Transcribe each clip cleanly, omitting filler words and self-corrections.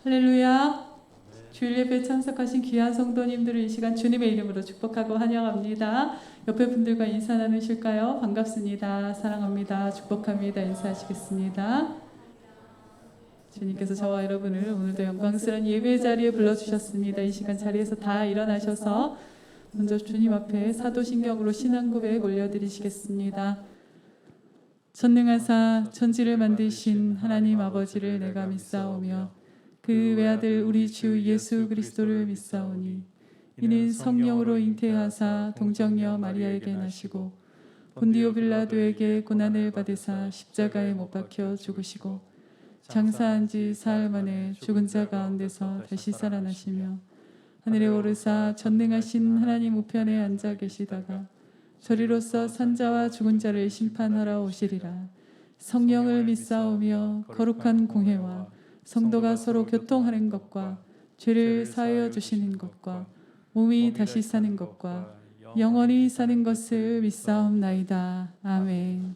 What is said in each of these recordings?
할렐루야. 주일 예배에 참석하신 귀한 성도님들을 이 시간 주님의 이름으로 축복하고 환영합니다. 옆에 분들과 인사 나누실까요? 반갑습니다. 사랑합니다. 축복합니다. 인사하시겠습니다. 주님께서 저와 여러분을 오늘도 영광스러운 예배 자리에 불러주셨습니다. 이 시간 자리에서 다 일어나셔서 먼저 주님 앞에 사도신경으로 신앙 고백 올려드리시겠습니다. 전능하사 천지를 만드신 하나님 아버지를 내가 믿사오며 그 외아들 우리 주 예수 그리스도를 믿사오니 이는 성령으로 잉태하사 동정녀 마리아에게 나시고 본디오 빌라도에게 고난을 받으사 십자가에 못 박혀 죽으시고 장사한 지 사흘 만에 죽은 자 가운데서 다시 살아나시며 하늘에 오르사 전능하신 하나님 우편에 앉아 계시다가 저리로서 산자와 죽은 자를 심판하러 오시리라. 성령을 믿사오며 거룩한 공회와 성도가 서로 교통하는 것과 죄를 사하여 주시는 것과 몸이 다시 사는 것과 영원히 사는 것을 믿사옵나이다. 아멘.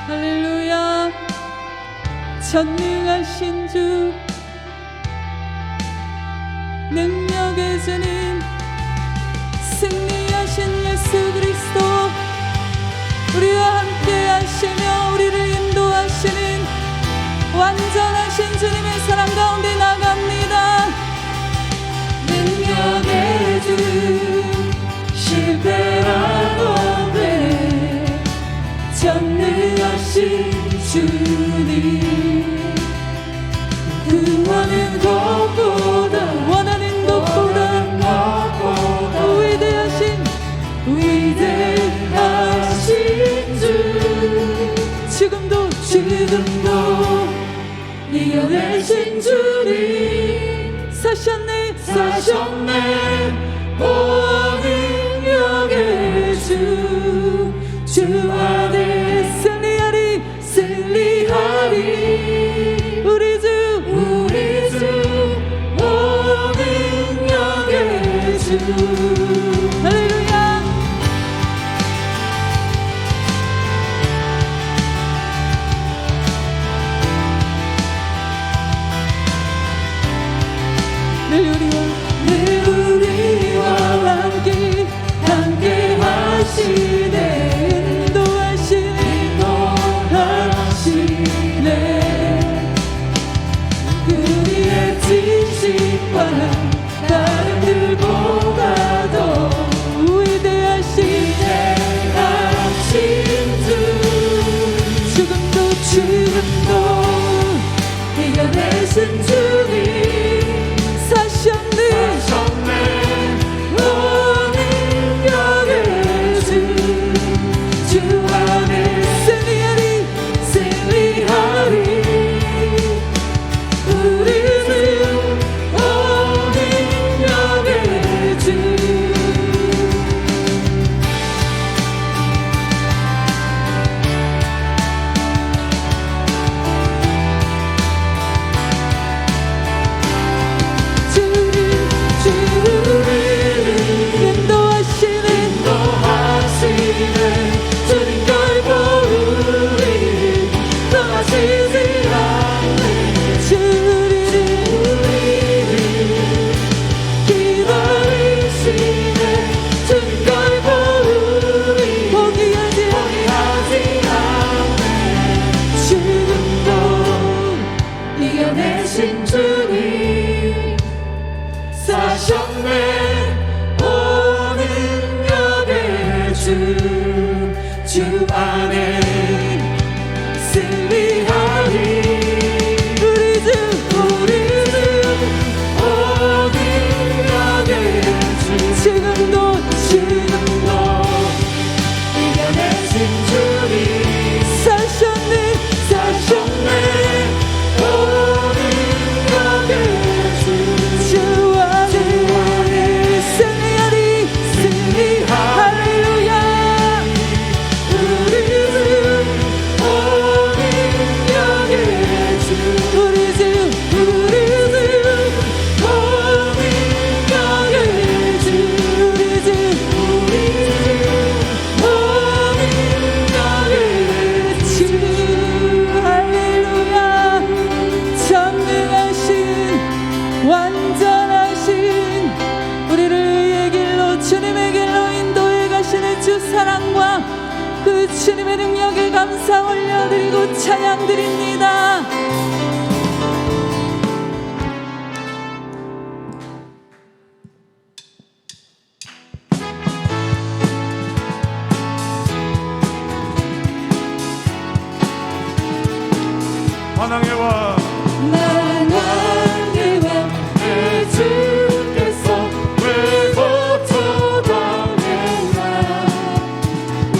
할렐루야. 전능하신 주 능력의 주님 승리하신 예수 그리스도 우리와 함께 하시며 우리를 인도하시는 완전하신 주님의 사랑 가운데 나갑니다. 능력의 주 실패라던데 전능하신 주님 원하는 것보다 위대하신 주 지금도 이겨내신 주님 사셨네 오 능력의 주 안에 승리하리 우리 주 오 능력의 주 할렐루야. 늘 우리와 함께 하시네 인도하시네 우리의 지식과 다른들보다 더 위대하신 주 지금도 이겨내신 주님 사셨네. 오 능력의 주 안에 승리하리. 우리 주 오 능력의 주 지금도 이겨내신 주님 사셨네. 오 능력의 주 안에 승리하리. 할렐루야. 우리 주 오 능력의 주 우리 주 오 능력의 주 우리 주 오 능력의 주 할렐루야. 전능하신 완전하신 우리를 의의 길로 주님의 길로 인도해 가시는 주 사랑과 그 주님의 능력에 감사 올려드리고 찬양드립니다. 만왕의 왕 만왕의 왕 내 주께서 왜 고쳐당했나. 이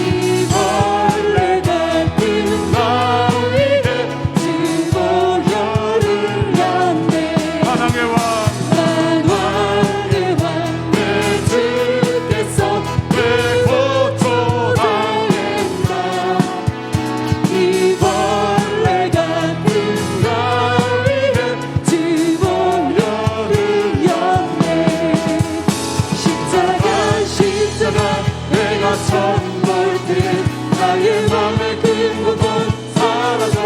벌레 같은 마음 위에 주 보혈을 놨네. 만왕의 왕 만왕의 왕 내 주께서 왜 고쳐당했나. 이 벌레 같은 마음 위에 주 보혈을 였네. 십자가 내가 처음 볼 때 나의 맘의 근고도 사라져.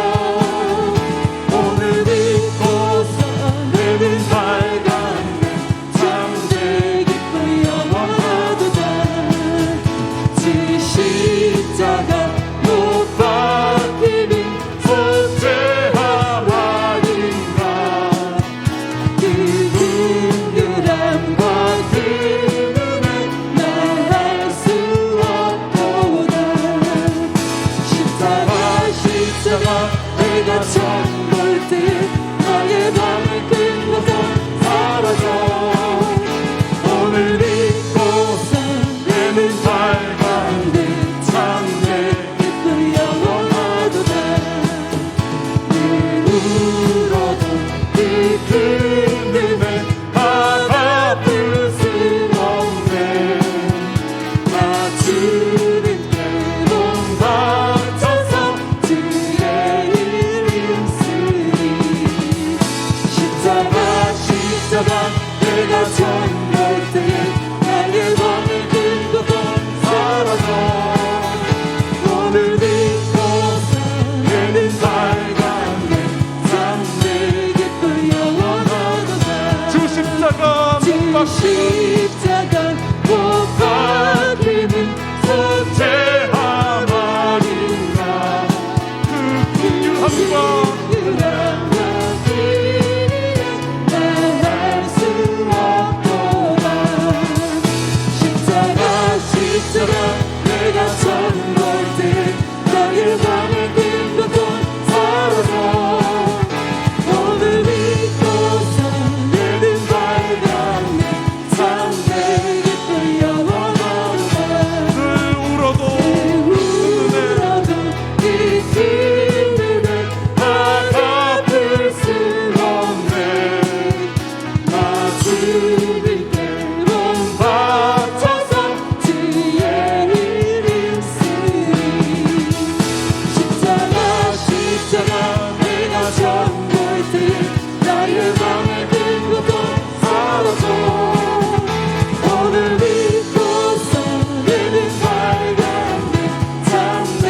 오늘 믿고서 내는 밝았네. 참되 기쁘 영원하도다. 주 십자가 못 박히니 속죄함 아닌가. 그 긍휼함과 그 은혜 말할 수 없도다. 십자가 내가 처음 볼 때 나의 밤의 근고도 사라져. 오늘 믿고서 내는 밝았네. 참내 기쁘 영원하도다. 눈으로도 그 은혜 갚을 수 없네. 나 주님께 몸 바쳐서 주의 이름 쓰리. 십자가 내가 처음 볼 때 나의 밤의 근고도 사라져. 오늘 믿고서 내는 밝았네. 참내 기쁘 영원하도다. 주 십자가 십자가 못 박히는 속죄함 아닌가. 그 긍휼함과 말할 수 없도다. 십자가 내가 처음 볼 때 나의 밤의 근고도 사라져. 오늘 믿고서 내는 밝았네. 참내 기쁘 영원하도다. 늘 울어도 이 은혜 다 갚을 수 없네. 나 주님께 몸 바쳐서 주의 이름 쓰리. 십자가 내가 처음 볼 때 나의 밤의 근고도 사라져. 오늘 믿고서 내는 밝았네. 참내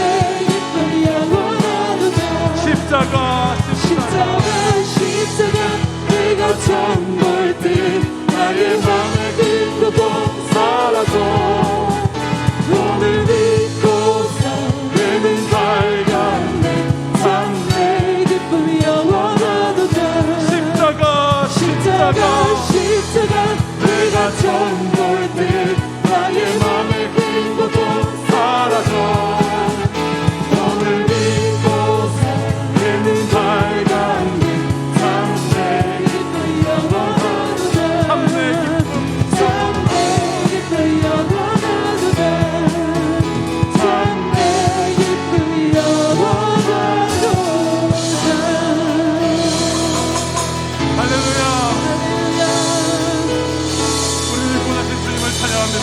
기쁨 영원하도다. 십자가 십자가 내가 처음 볼 때 나의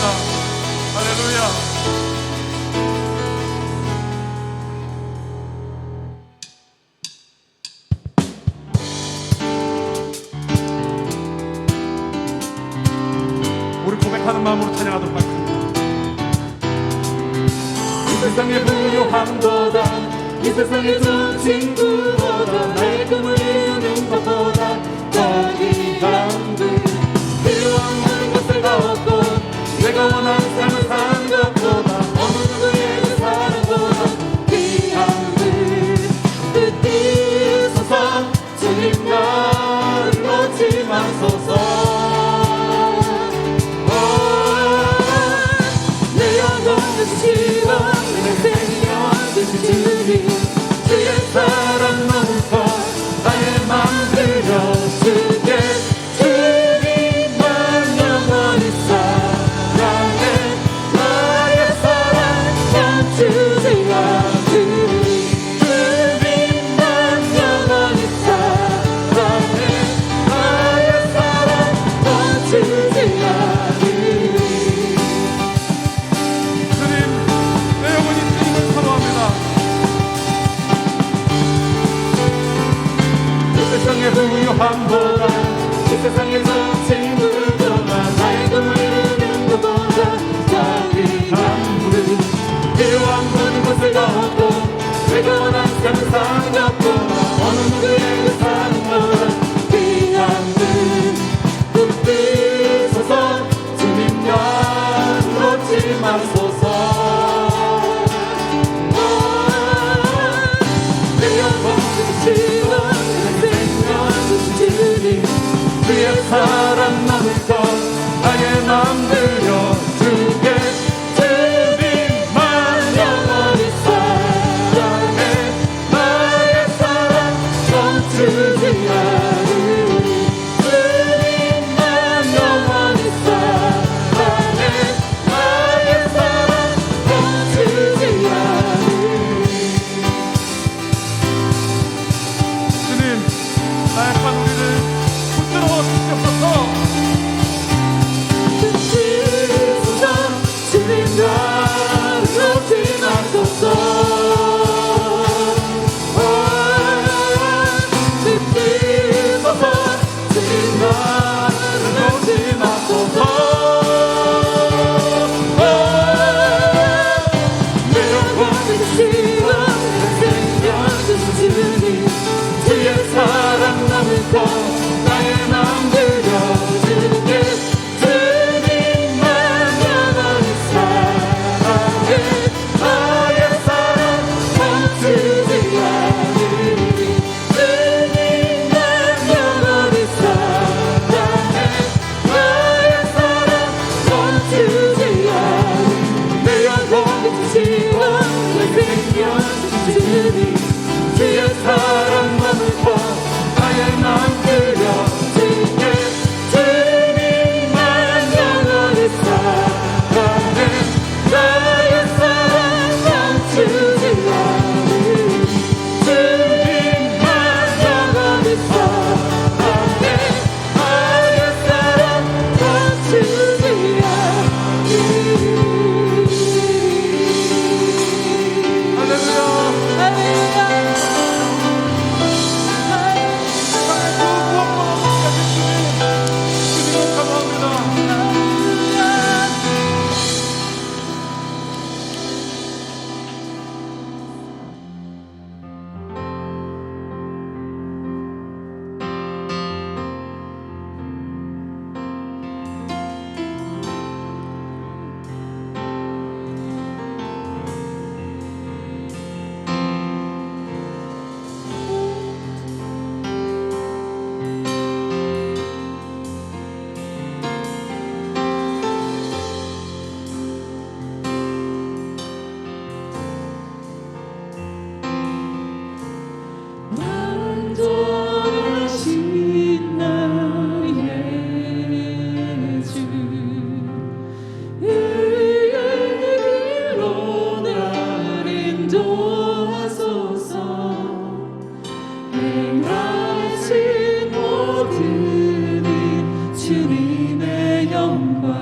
할렐루야. 우리 고백하는 마음으로 찬양하도록 하겠습니다. 이 세상의 부요함보다 이 세상의 좋은 친구보다 나의 꿈을 이루는 것보다 더 귀한 듯 필요한 모든 것을 다 얻고 내가 원하는 삶을 사는 것보다 어느 누구의 사랑보다 귀한 듯 뛰소서 주님 나를 놓지 마소서 내 영혼을 주시고 내 생명 주신 주님 주의 사랑 너무 커 나의 맘 들여 주게 주님만 영원히 사랑해 나의 사랑 멈추지 않으리 주님만 영원히 사랑해 나의 사랑 멈추지 않으리 주님, 내 영혼이 주님을 사모합니다. 이 세상의 부요함보다 이 세상의 좋은 친구보다 나의 꿈을 이루는 것보다 더 귀한 듯 필요한 모든 것을 다 얻고 내가 원하는 삶을 사는 것보다 어느 누구에게 사는보다 귀한 듯 뛰소서 주님 나를 놓지 마소서 내 영혼 주시고 내 생명 주신 주님 주의 사랑 너무 커 나의 맘 들여 주게 주님만 영원히 사랑해 나의 사랑 멈추지 않으리 주님만 영원히 사랑해 나의 사랑 멈추지 않으리 주님, 나약한 우리를 붙들어 주시옵소서. 주시소서 주님 나를 놓지 마소서 주시소서 주님 나를 놓지 마소서 내 영혼 주시고 내 생명 주신 주님 주의 사랑 너무 커 나의 맘 들여주게 주님만 영원히 사랑해 나의 사랑 멈추지 않으리 주님만 영원히 사랑해 나의 사랑 멈추지 않으리 내 영혼 주시고 내 생명 주신 주님 주의 사랑 너무 커 나의 맘 들여주게 주님만 영원히 사랑해 나의 사랑 멈추지 않으리 주님만 영원히 사랑해 나의 사랑 멈추지 않으리 할렐루야. 주님을 사모합니다. 완전하신 나의 주 의의 길로 날 인도하소서 행하신 모든 일 주님의 영광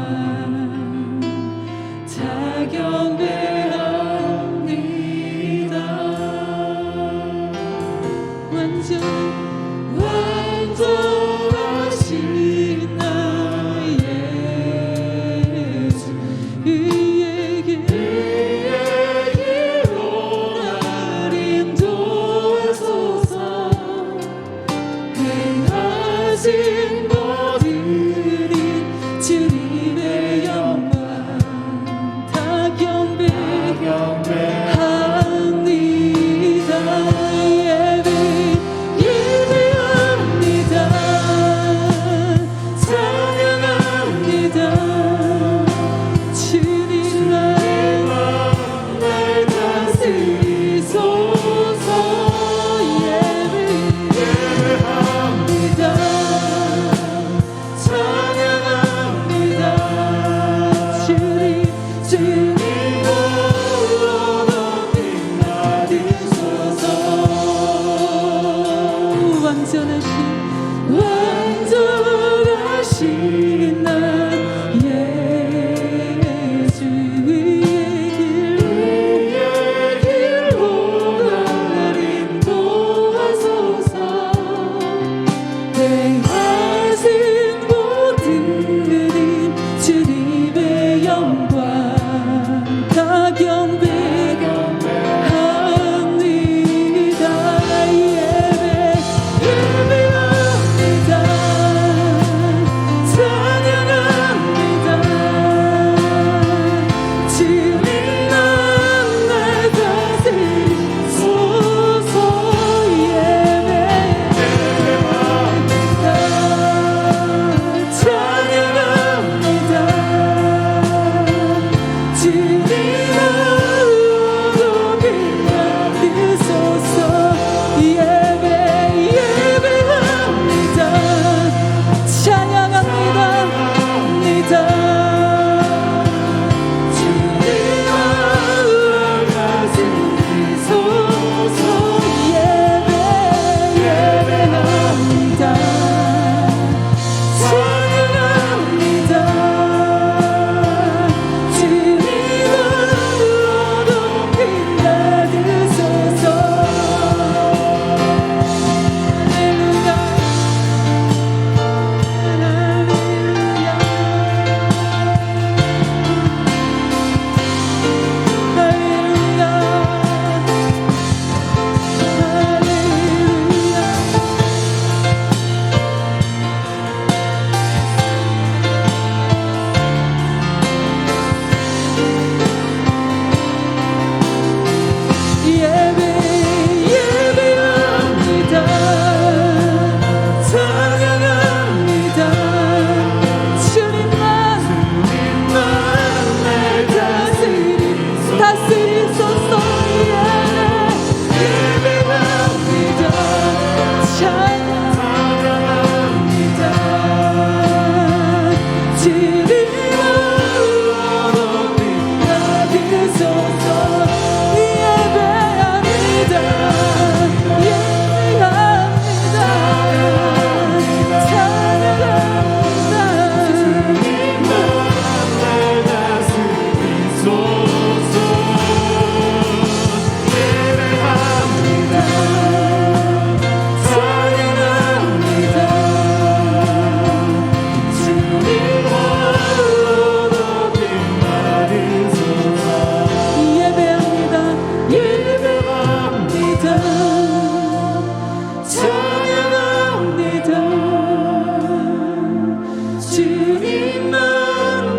주님만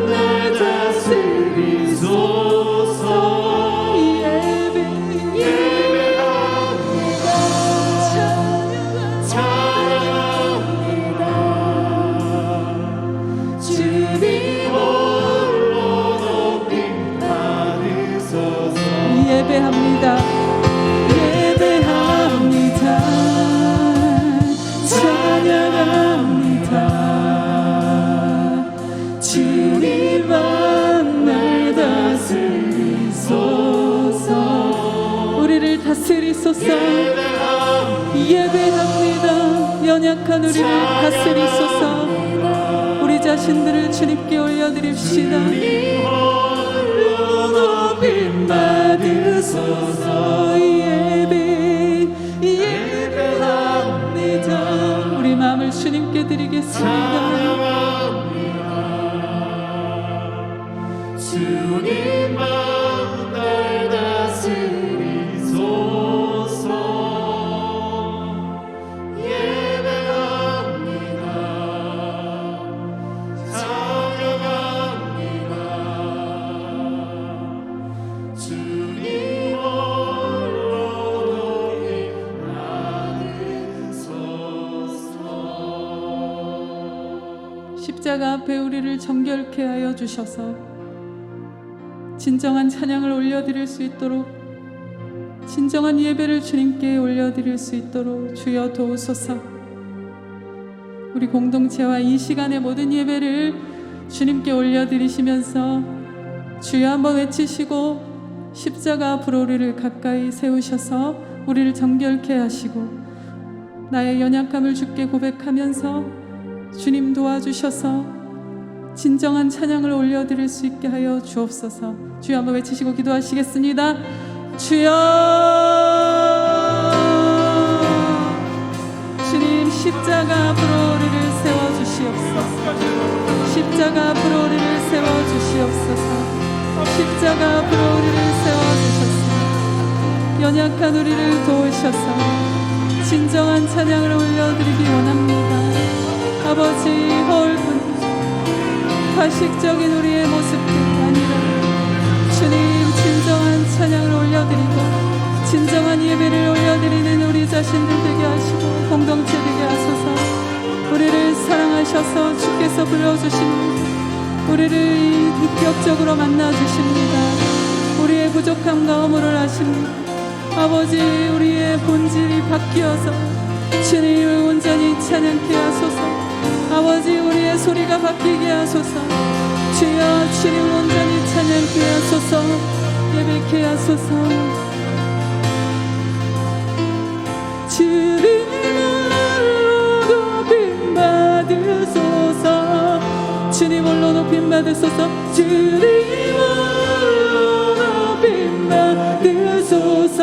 날 다스리소서. 예배합니다. 찬양합니다. 주님 홀로 높임 받으소서. 예배합니다. 예배합니다. 찬양합니다. 주님만 날 다스리소서. 우리를 다스리소서. 예배합니다. 연약한 우리를 다스리소서. 우리 자신들을 주님께 올려드립시다. 높임 받으소서. 예배합니다. 우리 마음을 주님께 드리겠습니다. 주님만 날 다스리소서. 예배합니다. 찬양합니다. 주님 홀로 높임 받으소서. 십자가 앞에 우리를 정결케 하여 주셔서 진정한 찬양을 올려드릴 수 있도록, 진정한 예배를 주님께 올려드릴 수 있도록 주여 도우소서. 우리 공동체와 이 시간의 모든 예배를 주님께 올려드리시면서 주여 한번 외치시고, 십자가 앞으로 우리를 가까이 세우셔서 우리를 정결케 하시고 나의 연약함을 주께 고백하면서 주님 도와주셔서 진정한 찬양을 올려드릴 수 있게 하여 주옵소서. 주여 한번 외치시고 기도하시겠습니다. 주여, 주님 십자가 앞으로 우리를 세워주시옵소서. 십자가 앞으로 우리를 세워주시옵소서. 십자가 앞으로 우리를 세워주셔서 연약한 우리를 도우셔서 진정한 찬양을 올려드리기 원합니다. 아버지, 허울뿐 과식적인 우리의 모습들이 아니라 주님 진정한 찬양을 올려드리고 진정한 예배를 올려드리는 우리 자신들 되게 하시고 공동체 되게 하소서. 우리를 사랑하셔서 주께서 불러주십니다. 우리를 인격적으로 만나주십니다. 우리의 부족함과 허물을 아십니다. 아버지, 우리의 본질이 바뀌어서 주님을 온전히 찬양케 하소서. 아버지, 우리의 소리가 바뀌게 하소서. 주여, 주님을 온전히 찬양케 하소서. 예배케 하소서. 주님을 높임 받으소서. 주님 홀로 높임 받으소서. 주님 홀로 높임 받으소서.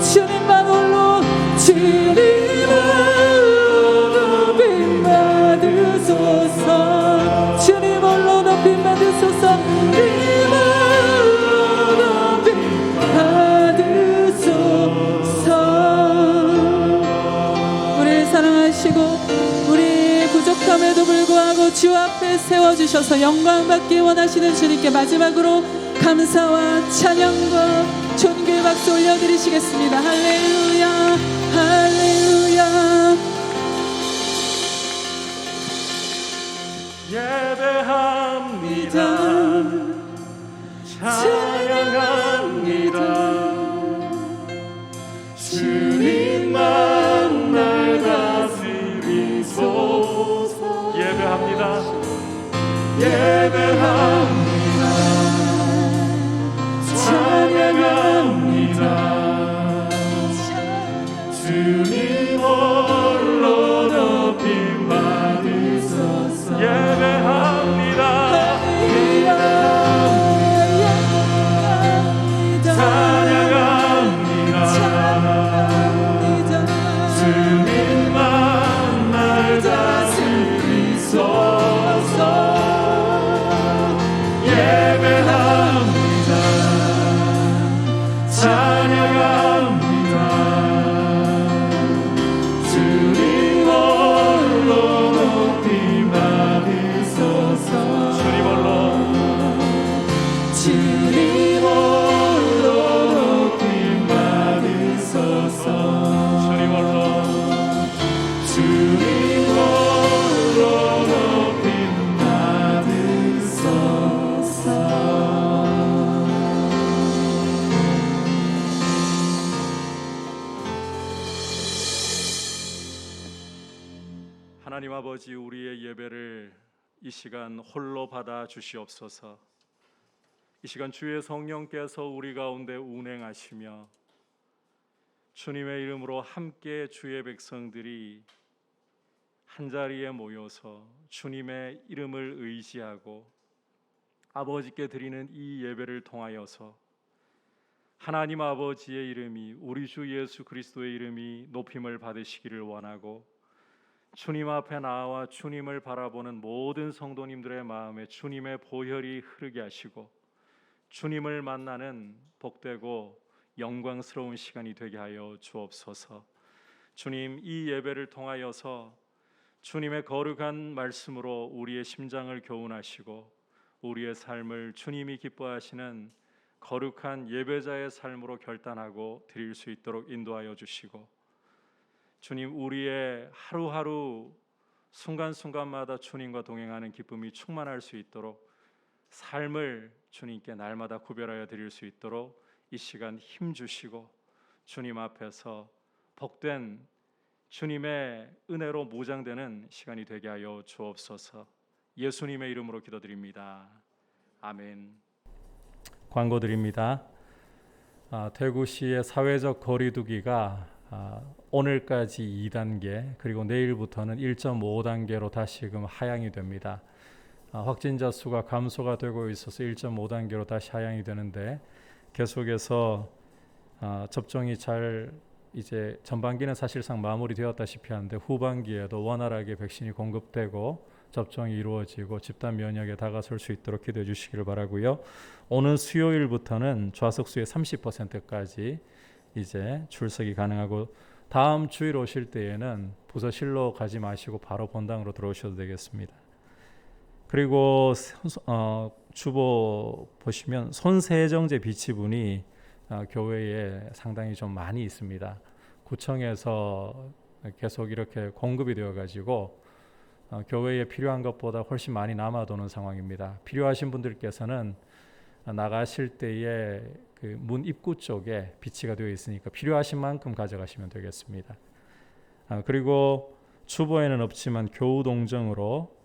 주님만 홀로, 주님 주님 홀로 높임 받으소서. 주님 홀로 높임 받으소서. 우리를 사랑하시고 우리의 부족함에도 불구하고 주 앞에 세워주셔서 영광 받기 원하시는 주님께 마지막으로 감사와 찬양과 존귀의 박수 올려드리시겠습니다. 할렐루야, 할렐루야. 예배합니다. 찬양합니다. 주님만 날 다스리소서. 예배합니다. 예배합니다. 찬양합니다. 주님 홀로 높임 받으소서. 예배합니다. 찬양합니다. 주님만 날 다스리소서. 아버지, 우리의 예배를 이 시간 홀로 받아 주시옵소서. 이 시간 주의 성령께서 우리 가운데 운행하시며 주님의 이름으로 함께 주의 백성들이 한자리에 모여서 주님의 이름을 의지하고 아버지께 드리는 이 예배를 통하여서 하나님 아버지의 이름이, 우리 주 예수 그리스도의 이름이 높임을 받으시기를 원하고, 주님 앞에 나와 주님을 바라보는 모든 성도님들의 마음에 주님의 보혈이 흐르게 하시고 주님을 만나는 복되고 영광스러운 시간이 되게 하여 주옵소서. 주님, 이 예배를 통하여서 주님의 거룩한 말씀으로 우리의 심장을 교훈하시고 우리의 삶을 주님이 기뻐하시는 거룩한 예배자의 삶으로 결단하고 드릴 수 있도록 인도하여 주시고, 주님, 우리의 하루하루 순간순간마다 주님과 동행하는 기쁨이 충만할 수 있도록 삶을 주님께 날마다 구별하여 드릴 수 있도록 이 시간 힘 주시고 주님 앞에서 복된 주님의 은혜로 무장되는 시간이 되게 하여 주옵소서. 예수님의 이름으로 기도드립니다. 아멘. 광고 드립니다. 대구시의 사회적 거리두기가 오늘까지 2단계, 그리고 내일부터는 1.5단계로 다시금 하향이 됩니다. 확진자 수가 감소가 되고 있어서 1.5단계로 다시 하향이 되는데, 계속해서 접종이 잘, 이제 전반기는 사실상 마무리되었다시피 하는데 후반기에도 원활하게 백신이 공급되고 접종이 이루어지고 집단 면역에 다가설 수 있도록 기도해 주시기를 바라고요. 오는 수요일부터는 좌석수의 30%까지 이제 출석이 가능하고, 다음 주일 오실 때에는 부서실로 가지 마시고 바로 본당으로 들어오셔도 되겠습니다. 그리고 주보 보시면 손세정제 비치분이 교회에 상당히 좀 많이 있습니다. 구청에서 계속 이렇게 공급이 되어 가지고 교회에 필요한 것보다 훨씬 많이 남아도는 상황입니다. 필요하신 분들께서는 나가실 때에 그 문 입구 쪽에 비치가 되어 있으니까 필요하신 만큼 가져가시면 되겠습니다. 그리고 주보에는 없지만 교우동정으로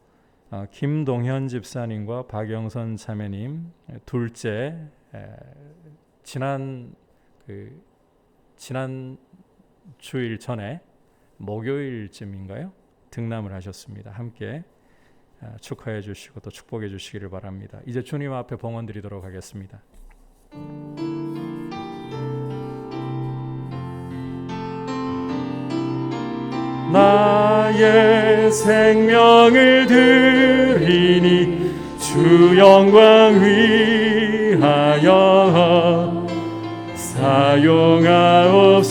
김동현 집사님과 박영선 자매님 둘째, 지난 주일 전에 목요일쯤인가요? 등남을 하셨습니다. 함께 축하해 주시고 또 축복해 주시기를 바랍니다. 이제 주님 앞에 봉헌 드리도록 하겠습니다. 나의 생명을 드리니 주 영광 위하여 사용하옵소서.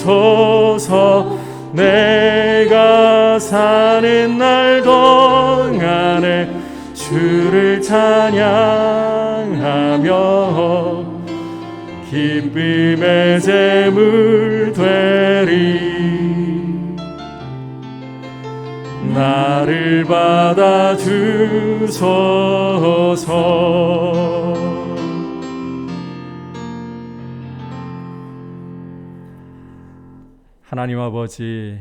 내가 사는 날 동안에 주를 찬양하며 기쁨의 제물 되리. 나를 받아 주소서. 하나님 아버지,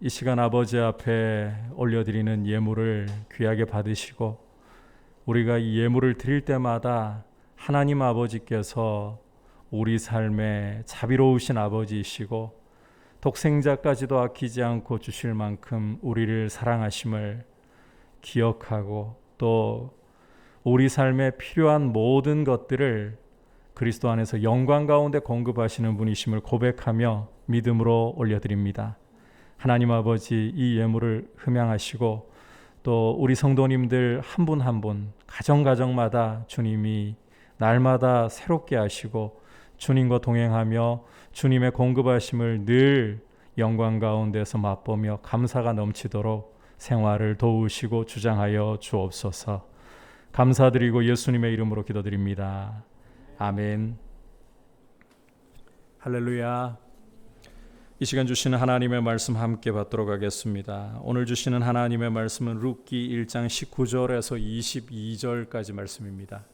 이 시간 아버지 앞에 올려드리는 예물을 귀하게 받으시고, 우리가 이 예물을 드릴 때마다 하나님 아버지께서 우리 삶에 자비로우신 아버지이시고 독생자까지도 아끼지 않고 주실 만큼 우리를 사랑하심을 기억하고, 또 우리 삶에 필요한 모든 것들을 그리스도 안에서 영광 가운데 공급하시는 분이심을 고백하며 믿음으로 올려드립니다. 하나님 아버지, 이 예물을 흠양하시고 또 우리 성도님들 한 분 한 분 가정마다 주님이 날마다 새롭게 하시고 주님과 동행하며 주님의 공급하심을 늘 영광 가운데서 맛보며 감사가 넘치도록 생활을 도우시고 주장하여 주옵소서. 감사드리고 예수님의 이름으로 기도드립니다. 아멘. 할렐루야. 이 시간 주시는 하나님의 말씀 함께 받도록 하겠습니다. 오늘 주시는 하나님의 말씀은 룻기 1장 19절에서 22절까지 말씀입니다.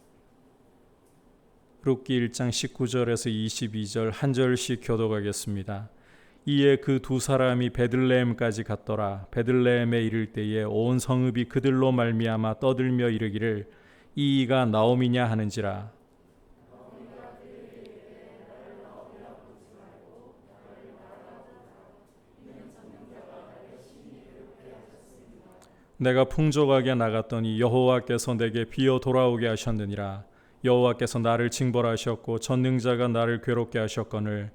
룻기 1장 19절에서 22절 한 절씩 교독하겠습니다. 이에 그 두 사람이 베들레헴까지 갔더라. 베들레헴에 이를 때에 온 성읍이 그들로 말미암아 떠들며 이르기를 이가 나오미냐 하는지라. 내가 풍족하게 나갔더니 여호와께서 내게 비어 돌아오게 하셨느니라. 여호와께서 나를 징벌하셨고 전능자가 나를 괴롭게 하셨거늘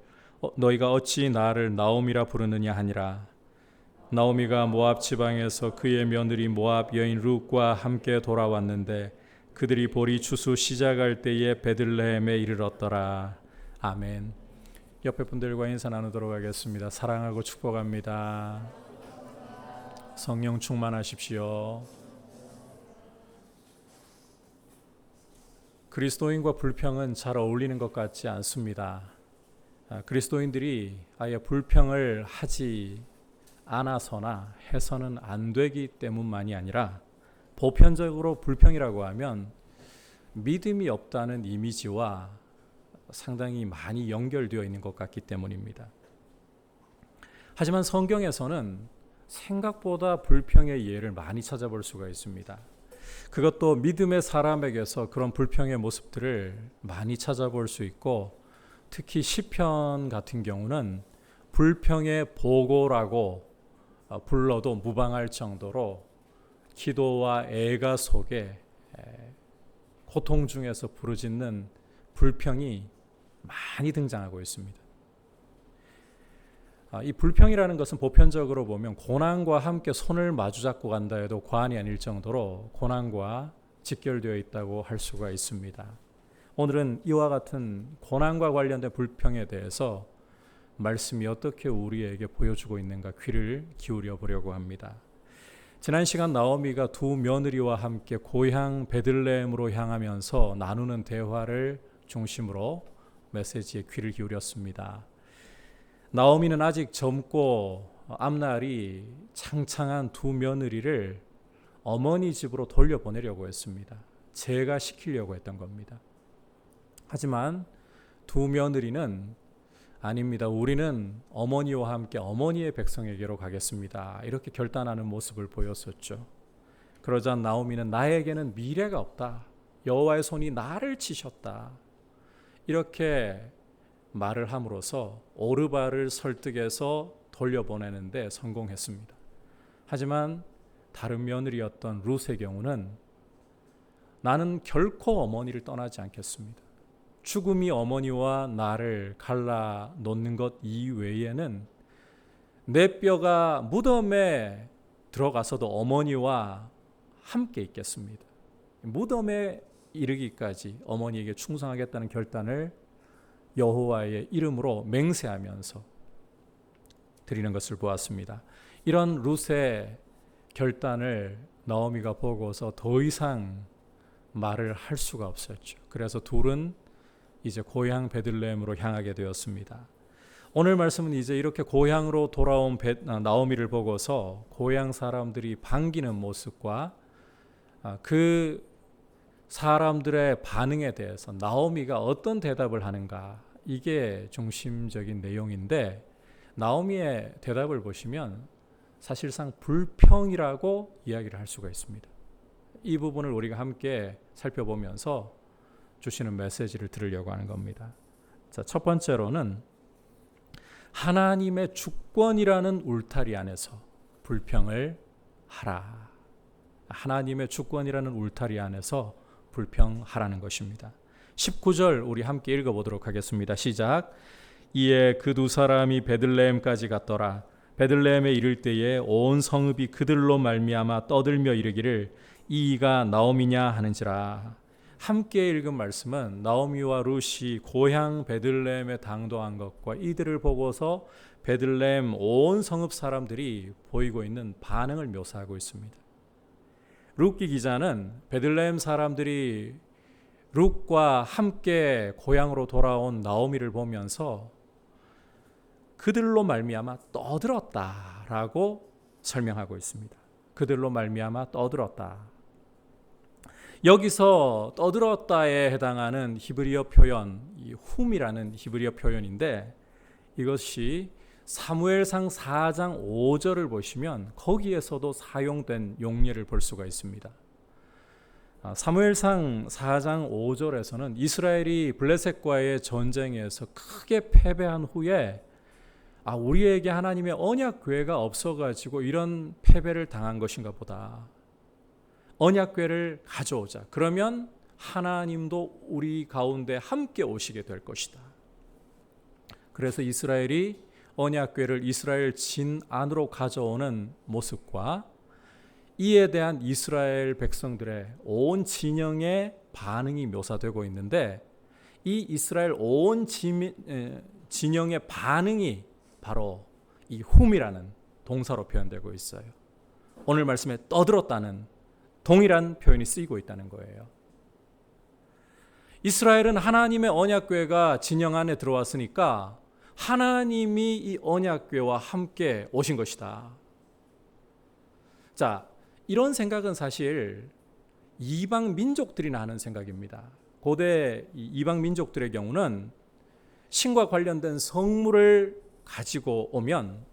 너희가 어찌 나를 나오미라 부르느냐 하니라. 나오미가 모압 지방에서 그의 며느리 모압 여인 룻과 함께 돌아왔는데 그들이 보리 추수 시작할 때에 베들레헴에 이르렀더라. 아멘. 옆에 분들과 인사 나누도록 하겠습니다. 사랑하고 축복합니다. 성령 충만하십시오. 그리스도인과 불평은 잘 어울리는 것 같지 않습니다. 그리스도인들이 아예 불평을 하지 않아서나 해서는 안 되기 때문만이 아니라 보편적으로 불평이라고 하면 믿음이 없다는 이미지와 상당히 많이 연결되어 있는 것 같기 때문입니다. 하지만 성경에서는 생각보다 불평의 예를 많이 찾아볼 수가 있습니다. 그것도 믿음의 사람에게서 그런 불평의 모습들을 많이 찾아볼 수 있고 특히 시편 같은 경우는 불평의 보고라고 불러도 무방할 정도로 기도와 애가 속에 고통 중에서 부르짖는 불평이 많이 등장하고 있습니다. 이 불평이라는 것은 보편적으로 보면 고난과 함께 손을 마주잡고 간다 해도 과언이 아닐 정도로 고난과 직결되어 있다고 할 수가 있습니다. 오늘은 이와 같은 고난과 관련된 불평에 대해서 말씀이 어떻게 우리에게 보여주고 있는가 귀를 기울여 보려고 합니다. 지난 시간 나오미가 두 며느리와 함께 고향 베들레헴으로 향하면서 나누는 대화를 중심으로 메시지에 귀를 기울였습니다. 나오미는 아직 젊고 앞날이 창창한 두 며느리를 어머니 집으로 돌려보내려고 했습니다. 제가 시키려고 했던 겁니다. 하지만 두 며느리는 아닙니다. 우리는 어머니와 함께 어머니의 백성에게로 가겠습니다. 이렇게 결단하는 모습을 보였었죠. 그러자 나오미는 나에게는 미래가 없다. 여호와의 손이 나를 치셨다. 이렇게 말을 함으로써 오르바를 설득해서 돌려보내는데 성공했습니다. 하지만 다른 며느리였던 룻의 경우는 나는 결코 어머니를 떠나지 않겠습니다. 죽음이 어머니와 나를 갈라 놓는 것 이외에는 내 뼈가 무덤에 들어가서도 어머니와 함께 있겠습니다. 무덤에 이르기까지 어머니에게 충성하겠다는 결단을 여호와의 이름으로 맹세하면서 드리는 것을 보았습니다. 이런 룻의 결단을 나오미가 보고서 더 이상 말을 할 수가 없었죠. 그래서 둘은 이제 고향 베들레헴으로 향하게 되었습니다. 오늘 말씀은 이제 이렇게 고향으로 돌아온 나오미를 보고서 고향 사람들이 반기는 모습과 그 사람들의 반응에 대해서 나오미가 어떤 대답을 하는가, 이게 중심적인 내용인데 나오미의 대답을 보시면 사실상 불평이라고 이야기를 할 수가 있습니다. 이 부분을 우리가 함께 살펴보면서 주시는 메시지를 들으려고 하는 겁니다. 자, 첫 번째로는 하나님의 주권이라는 울타리 안에서 불평을 하라. 하나님의 주권이라는 울타리 안에서 불평하라는 것입니다. 19절 우리 함께 읽어보도록 하겠습니다. 시작. 이에 그 두 사람이 베들레헴까지 갔더라. 베들레헴에 이를 때에 온 성읍이 그들로 말미암아 떠들며 이르기를 이가 나오미냐 하는지라. 함께 읽은 말씀은 나오미와 룻이 고향 베들레헴에 당도한 것과 이들을 보고서 베들레헴 온 성읍 사람들이 보이고 있는 반응을 묘사하고 있습니다. 룻기 기자는 베들레헴 사람들이 룻과 함께 고향으로 돌아온 나오미를 보면서 그들로 말미암아 떠들었다라고 설명하고 있습니다. 그들로 말미암아 떠들었다. 여기서 떠들었다에 해당하는 히브리어 표현, 이 훔이라는 히브리어 표현인데 이것이 사무엘상 4장 5절을 보시면 거기에서도 사용된 용례를 볼 수가 있습니다. 사무엘상 4장 5절에서는 이스라엘이 블레셋과의 전쟁에서 크게 패배한 후에 우리에게 하나님의 언약궤가 없어가지고 이런 패배를 당한 것인가 보다. 언약궤를 가져오자. 그러면 하나님도 우리 가운데 함께 오시게 될 것이다. 그래서 이스라엘이 언약궤를 이스라엘 진 안으로 가져오는 모습과 이에 대한 이스라엘 백성들의 온 진영의 반응이 묘사되고 있는데, 이 이스라엘 온 진영의 반응이 바로 이 훔이라는 동사로 표현되고 있어요. 오늘 말씀에 떠들었다는 동일한 표현이 쓰이고 있다는 거예요. 이스라엘은 하나님의 언약궤가 진영 안에 들어왔으니까 하나님이 이 언약궤와 함께 오신 것이다. 자, 이런 생각은 사실 이방 민족들이나 하는 생각입니다. 고대 이방 민족들의 경우는 신과 관련된 성물을 가지고 오면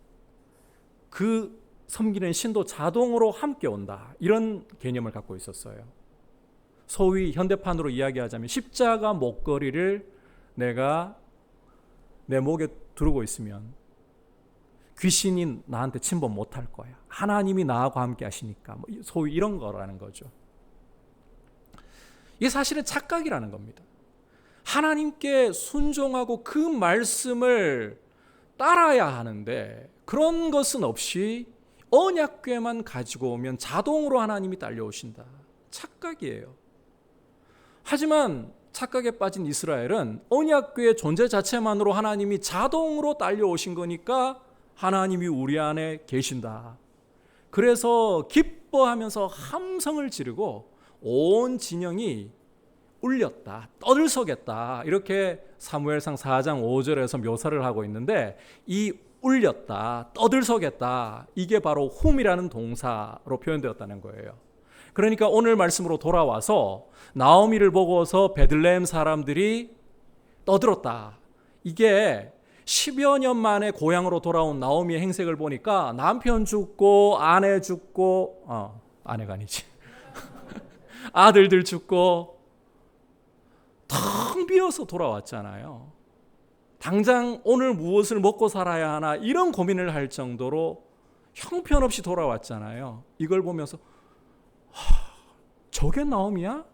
그 섬기는 신도 자동으로 함께 온다, 이런 개념을 갖고 있었어요. 소위 현대판으로 이야기하자면 십자가 목걸이를 내가 내 목에 두르고 있으면 귀신이 나한테 침범 못할 거야. 하나님이 나하고 함께 하시니까. 소위 이런 거라는 거죠. 이게 사실은 착각이라는 겁니다. 하나님께 순종하고 그 말씀을 따라야 하는데 그런 것은 없이 언약궤만 가지고 오면 자동으로 하나님이 딸려오신다. 착각이에요. 하지만 착각에 빠진 이스라엘은 언약궤의 존재 자체만으로 하나님이 자동으로 딸려오신 거니까 하나님이 우리 안에 계신다. 그래서 기뻐하면서 함성을 지르고 온 진영이 울렸다, 떠들썩했다, 이렇게 사무엘상 4장 5절에서 묘사를 하고 있는데, 이 울렸다, 떠들썩했다, 이게 바로 훔이라는 동사로 표현되었다는 거예요. 그러니까 오늘 말씀으로 돌아와서 나오미를 보고서 베들레헴 사람들이 떠들었다. 이게 10여 년 만에 고향으로 돌아온 나오미의 행색을 보니까 남편 죽고 아내 죽고 아내가 아니지 아들들 죽고 텅 비어서 돌아왔잖아요. 당장 오늘 무엇을 먹고 살아야 하나 이런 고민을 할 정도로 형편없이 돌아왔잖아요. 이걸 보면서 저게 나오미야?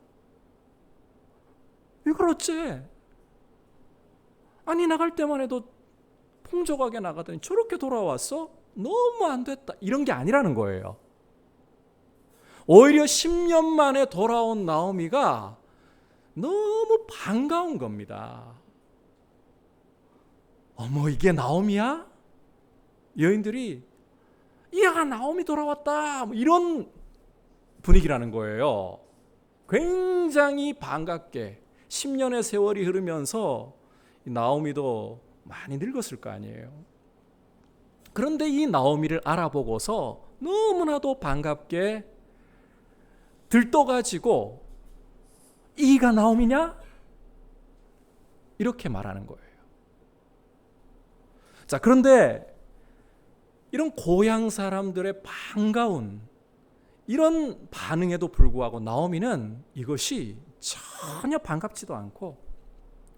이걸 어째? 아니 나갈 때만 해도 풍족하게 나가더니 저렇게 돌아왔어? 너무 안 됐다. 이런 게 아니라는 거예요. 오히려 10년 만에 돌아온 나오미가 너무 반가운 겁니다. 어머, 이게 나오미야? 여인들이 이야, 나오미 돌아왔다, 이런 분위기라는 거예요. 굉장히 반갑게 10년의 세월이 흐르면서 나오미도 많이 늙었을 거 아니에요. 그런데 이 나오미를 알아보고서 너무나도 반갑게 들떠가지고 이가 나오미냐? 이렇게 말하는 거예요. 자, 그런데 이런 고향 사람들의 반가운 이런 반응에도 불구하고 나오미는 이것이 전혀 반갑지도 않고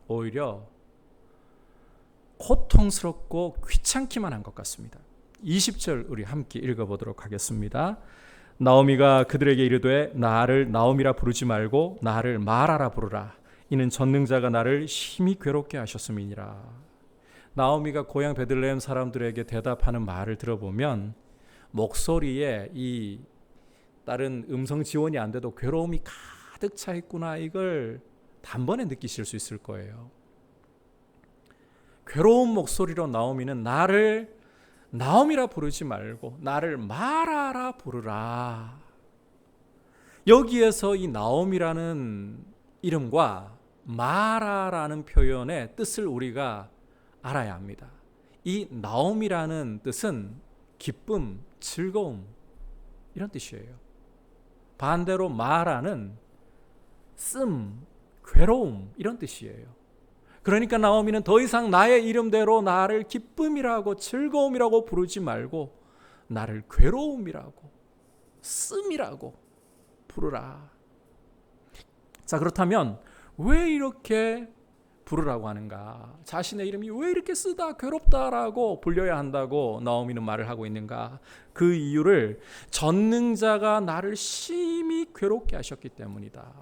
오히려 고통스럽고 귀찮기만 한 것 같습니다. 20절 우리 함께 읽어보도록 하겠습니다. 나오미가 그들에게 이르되 나를 나오미라 부르지 말고 나를 마라라 부르라. 이는 전능자가 나를 심히 괴롭게 하셨음이니라. 나오미가 고향 베들레헴 사람들에게 대답하는 말을 들어보면 목소리에 이 다른 음성 지원이 안 돼도 괴로움이 가득 차 있구나, 이걸 단번에 느끼실 수 있을 거예요. 괴로운 목소리로 나오미는 나를 나오미라 부르지 말고 나를 마라라 부르라. 여기에서 이 나오미라는 이름과 마라라는 표현의 뜻을 우리가 알아야 합니다. 이 나오미라는 뜻은 기쁨, 즐거움 이런 뜻이에요. 반대로 마라는 괴로움 이런 뜻이에요. 그러니까 나오미는 더 이상 나의 이름대로 나를 기쁨이라고 즐거움이라고 부르지 말고 나를 괴로움이라고 씀이라고 부르라. 자, 그렇다면 왜 이렇게 부르라고 하는가? 자신의 이름이 왜 이렇게 쓰다 괴롭다라고 불려야 한다고 나오미는 말을 하고 있는가? 그 이유를 전능자가 나를 심히 괴롭게 하셨기 때문이다.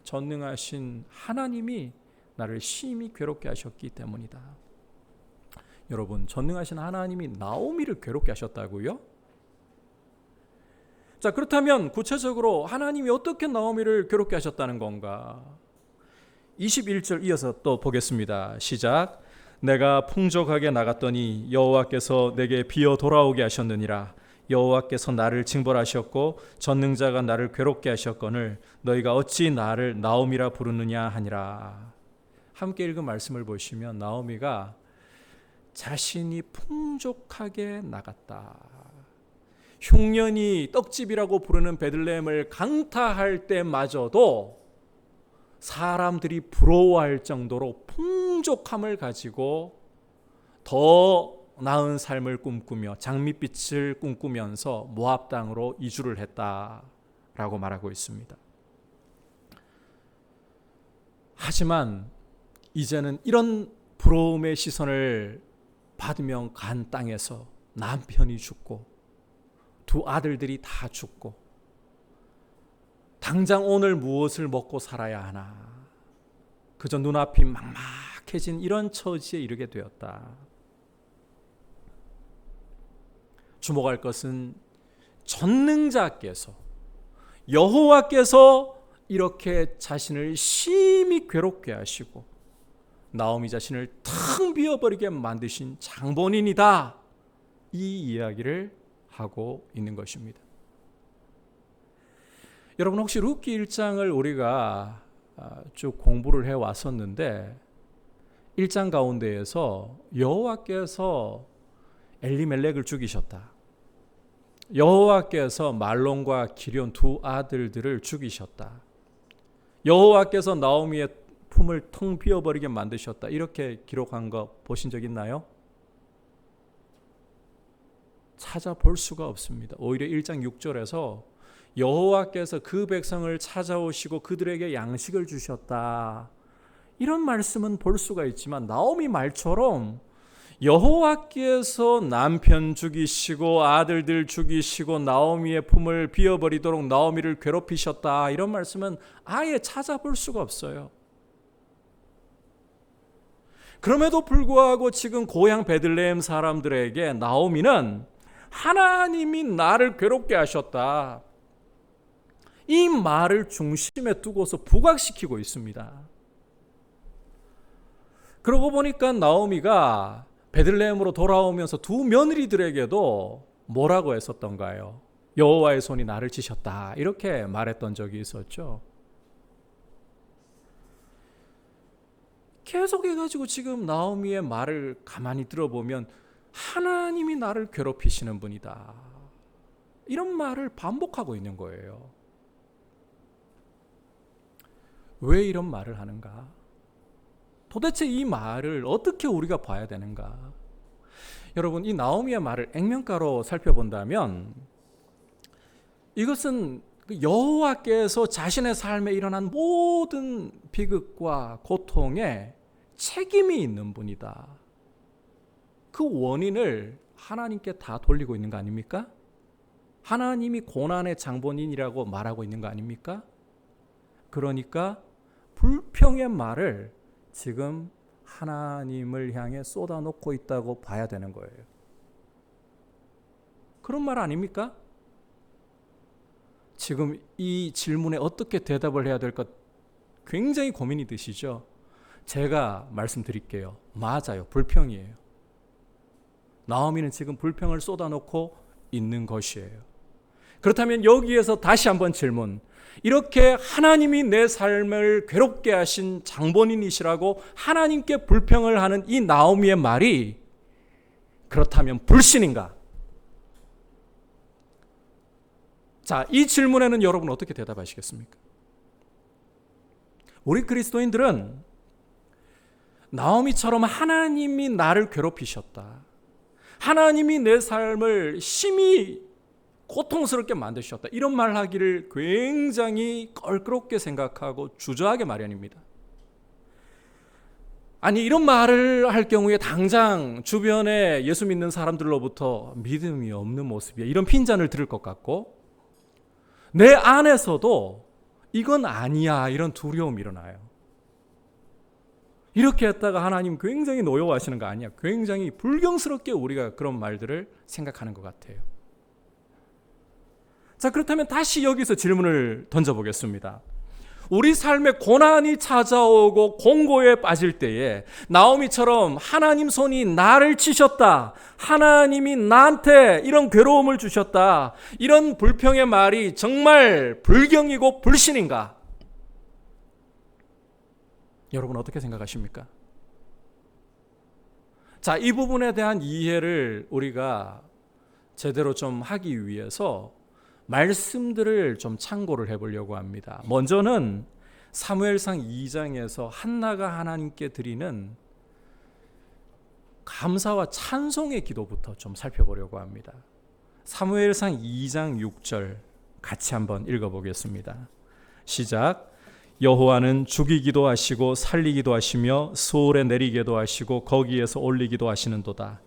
전능하신 하나님이 나를 심히 괴롭게 하셨기 때문이다. 여러분, 전능하신 하나님이 나오미를 괴롭게 하셨다고요? 자, 그렇다면 구체적으로 하나님이 어떻게 나오미를 괴롭게 하셨다는 건가? 21절 이어서 또 보겠습니다. 시작. 내가 풍족하게 나갔더니 여호와께서 내게 비어 돌아오게 하셨느니라. 여호와께서 나를 징벌하셨고 전능자가 나를 괴롭게 하셨거늘 너희가 어찌 나를 나오미라 부르느냐 하니라. 함께 읽은 말씀을 보시면 나오미가 자신이 풍족하게 나갔다. 흉년이 떡집이라고 부르는 베들레헴을 강타할 때마저도 사람들이 부러워할 정도로 풍족함을 가지고 더 나은 삶을 꿈꾸며 장밋빛을 꿈꾸면서 모압 땅으로 이주를 했다라고 말하고 있습니다. 하지만 이제는 이런 부러움의 시선을 받으며 간 땅에서 남편이 죽고 두 아들들이 다 죽고 당장 오늘 무엇을 먹고 살아야 하나, 그저 눈앞이 막막해진 이런 처지에 이르게 되었다. 주목할 것은 전능자께서 여호와께서 이렇게 자신을 심히 괴롭게 하시고 나오미 자신을 텅 비어버리게 만드신 장본인이다, 이 이야기를 하고 있는 것입니다. 여러분, 혹시 룻기 1장을 우리가 쭉 공부를 해왔었는데 1장 가운데에서 여호와께서 엘리멜렉을 죽이셨다, 여호와께서 말론과 기럧 두 아들들을 죽이셨다, 여호와께서 나오미의 품을 텅 비어버리게 만드셨다, 이렇게 기록한 거 보신 적 있나요? 찾아볼 수가 없습니다. 오히려 1장 6절에서 여호와께서 그 백성을 찾아오시고 그들에게 양식을 주셨다, 이런 말씀은 볼 수가 있지만 나오미 말처럼 여호와께서 남편 죽이시고 아들들 죽이시고 나오미의 품을 비어버리도록 나오미를 괴롭히셨다, 이런 말씀은 아예 찾아볼 수가 없어요. 그럼에도 불구하고 지금 고향 베들레헴 사람들에게 나오미는 하나님이 나를 괴롭게 하셨다, 이 말을 중심에 두고서 부각시키고 있습니다. 그러고 보니까 나오미가 베들레헴으로 돌아오면서 두 며느리들에게도 뭐라고 했었던가요? 여호와의 손이 나를 치셨다, 이렇게 말했던 적이 있었죠. 계속해가지고 지금 나오미의 말을 가만히 들어보면 하나님이 나를 괴롭히시는 분이다, 이런 말을 반복하고 있는 거예요. 왜 이런 말을 하는가? 도대체 이 말을 어떻게 우리가 봐야 되는가? 여러분, 이 나오미의 말을 액면가로 살펴본다면 이것은 여호와께서 자신의 삶에 일어난 모든 비극과 고통에 책임이 있는 분이다, 그 원인을 하나님께 다 돌리고 있는 거 아닙니까? 하나님이 고난의 장본인이라고 말하고 있는 거 아닙니까? 그러니까 불평의 말을 지금 하나님을 향해 쏟아놓고 있다고 봐야 되는 거예요. 그런 말 아닙니까? 지금 이 질문에 어떻게 대답을 해야 될까 굉장히 고민이 되시죠? 제가 말씀드릴게요. 맞아요. 불평이에요. 나오미는 지금 불평을 쏟아놓고 있는 것이에요. 그렇다면 여기에서 다시 한번 질문, 이렇게 하나님이 내 삶을 괴롭게 하신 장본인이시라고 하나님께 불평을 하는 이 나오미의 말이 그렇다면 불신인가? 자, 이 질문에는 여러분 어떻게 대답하시겠습니까? 우리 그리스도인들은 나오미처럼 하나님이 나를 괴롭히셨다. 하나님이 내 삶을 심히 고통스럽게 만드셨다. 이런 말 하기를 굉장히 껄끄럽게 생각하고 주저하게 마련입니다. 아니, 이런 말을 할 경우에 당장 주변에 예수 믿는 사람들로부터 믿음이 없는 모습이야, 이런 핀잔을 들을 것 같고, 내 안에서도 이건 아니야, 이런 두려움이 일어나요. 이렇게 했다가 하나님 굉장히 노여워하시는 거 아니야? 굉장히 불경스럽게 우리가 그런 말들을 생각하는 것 같아요. 자, 그렇다면 다시 여기서 질문을 던져보겠습니다. 우리 삶에 고난이 찾아오고 공고에 빠질 때에 나오미처럼 하나님 손이 나를 치셨다, 하나님이 나한테 이런 괴로움을 주셨다, 이런 불평의 말이 정말 불경이고 불신인가? 여러분 어떻게 생각하십니까? 자, 이 부분에 대한 이해를 우리가 제대로 좀 하기 위해서 말씀들을 좀 참고를 해보려고 합니다. 먼저는 사무엘상 2장에서 한나가 하나님께 드리는 감사와 찬송의 기도부터 좀 살펴보려고 합니다. 사무엘상 2장 6절 같이 한번 읽어보겠습니다. 시작. 여호와는 죽이기도 하시고 살리기도 하시며 수월에 내리게도 하시고 거기에서 올리기도 하시는도다.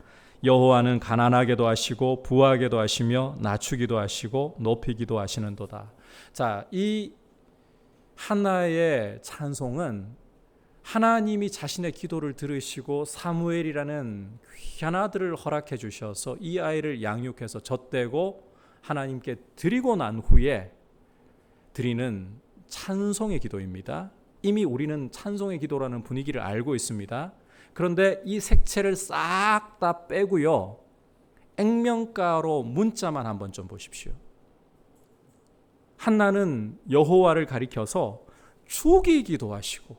여호와는 가난하게도 하시고 부하게도 하시며 낮추기도 하시고 높이기도 하시는도다. 자, 이 한나의 찬송은 하나님이 자신의 기도를 들으시고 사무엘이라는 귀한 아들을 허락해 주셔서 이 아이를 양육해서 젖대고 하나님께 드리고 난 후에 드리는 찬송의 기도입니다. 이미 우리는 찬송의 기도라는 분위기를 알고 있습니다. 그런데 이 색채를 싹 다 빼고요, 액면가로 문자만 한번 좀 보십시오. 한나는 여호와를 가리켜서 죽이기도 하시고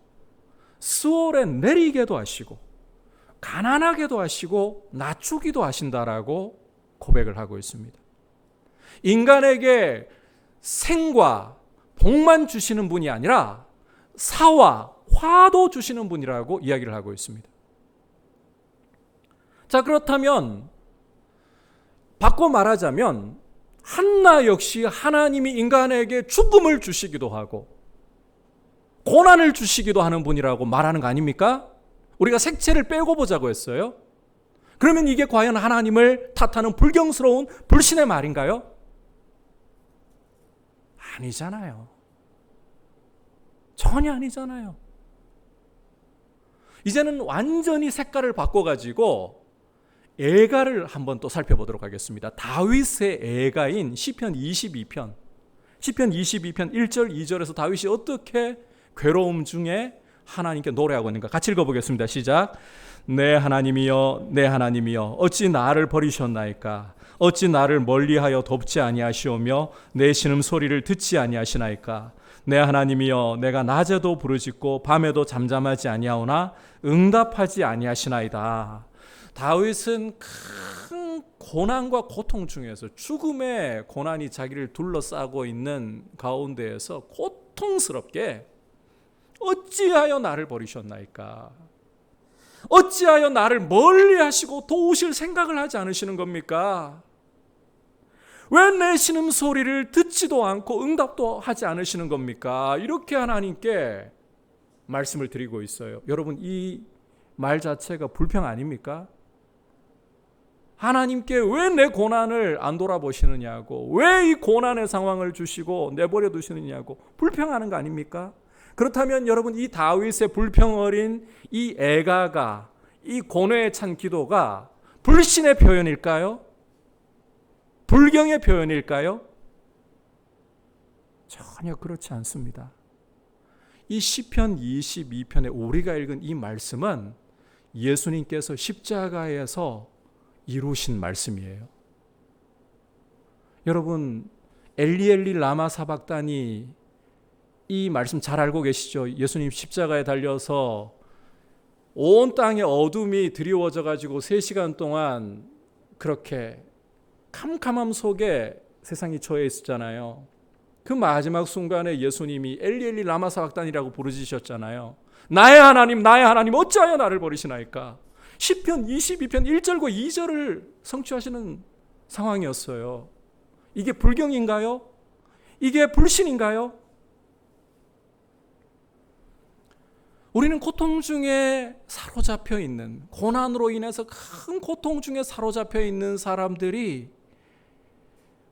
수월에 내리게도 하시고 가난하게도 하시고 낮추기도 하신다라고 고백을 하고 있습니다. 인간에게 생과 복만 주시는 분이 아니라 사와 화도 주시는 분이라고 이야기를 하고 있습니다. 자, 그렇다면 바꿔 말하자면 한나 역시 하나님이 인간에게 죽음을 주시기도 하고 고난을 주시기도 하는 분이라고 말하는 거 아닙니까? 우리가 색채를 빼고 보자고 했어요. 그러면 이게 과연 하나님을 탓하는 불경스러운 불신의 말인가요? 아니잖아요. 전혀 아니잖아요. 이제는 완전히 색깔을 바꿔가지고 애가를 한번 또 살펴보도록 하겠습니다. 다윗의 애가인 시편 22편 1절 2절에서 다윗이 어떻게 괴로움 중에 하나님께 노래하고 있는가 같이 읽어보겠습니다. 시작. 내 하나님이여 내 하나님이여 어찌 나를 버리셨나이까? 어찌 나를 멀리하여 돕지 아니하시오며 내 신음소리를 듣지 아니하시나이까? 내 하나님이여 내가 낮에도 부르짖고 밤에도 잠잠하지 아니하오나 응답하지 아니하시나이다. 다윗은 큰 고난과 고통 중에서 죽음의 고난이 자기를 둘러싸고 있는 가운데에서 고통스럽게 어찌하여 나를 버리셨나이까? 어찌하여 나를 멀리하시고 도우실 생각을 하지 않으시는 겁니까? 왜 내 신음소리를 듣지도 않고 응답도 하지 않으시는 겁니까? 이렇게 하나님께 말씀을 드리고 있어요. 여러분, 이 말 자체가 불평 아닙니까? 하나님께 왜 내 고난을 안 돌아보시느냐고, 왜 이 고난의 상황을 주시고 내버려 두시느냐고 불평하는 거 아닙니까? 그렇다면 여러분, 이 다윗의 불평 어린 이 애가가, 이 고뇌에 찬 기도가 불신의 표현일까요? 불경의 표현일까요? 전혀 그렇지 않습니다. 이 시편 22편에 우리가 읽은 이 말씀은 예수님께서 십자가에서 이루신 말씀이에요. 여러분, 엘리엘리 라마 사박다니 이 말씀 잘 알고 계시죠? 예수님 십자가에 달려서 온 땅에 어둠이 드리워져 가지고 3시간 동안 그렇게 캄캄함 속에 세상이 처해 있었잖아요. 그 마지막 순간에 예수님이 엘리 엘리 라마 사박단이라고 부르짖으셨잖아요. 나의 하나님 어찌하여 나를 버리시나이까. 시편 22편 1절과 2절을 성취하시는 상황이었어요. 이게 불경인가요? 이게 불신인가요? 우리는 고통 중에 사로잡혀 있는, 고난으로 인해서 큰 고통 중에 사로잡혀 있는 사람들이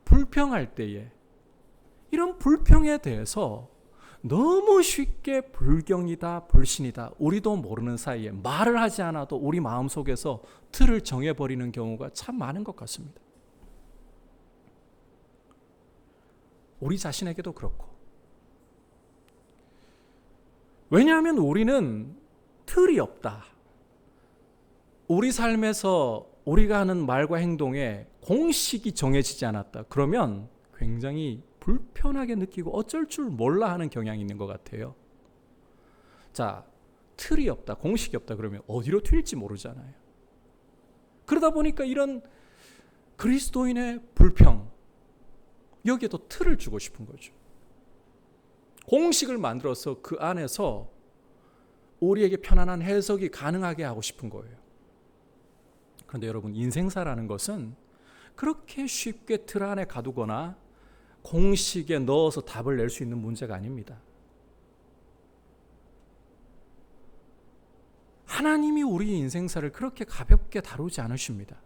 불평할 때에 이런 불평에 대해서 너무 쉽게 불경이다, 불신이다, 우리도 모르는 사이에 말을 하지 않아도 우리 마음속에서 틀을 정해버리는 경우가 참 많은 것 같습니다. 우리 자신에게도 그렇고. 왜냐하면 우리는 틀이 없다. 우리 삶에서 우리가 하는 말과 행동에 공식이 정해지지 않았다. 그러면 굉장히 불편하게 느끼고 어쩔 줄 몰라 하는 경향이 있는 것 같아요. 자, 틀이 없다, 공식이 없다 그러면 어디로 튈지 모르잖아요. 그러다 보니까 이런 그리스도인의 불평, 여기에도 틀을 주고 싶은 거죠. 공식을 만들어서 그 안에서 우리에게 편안한 해석이 가능하게 하고 싶은 거예요. 그런데 여러분, 인생사라는 것은 그렇게 쉽게 틀 안에 가두거나 공식에 넣어서 답을 낼 수 있는 문제가 아닙니다. 하나님이 우리 인생사를 그렇게 가볍게 다루지 않으십니다.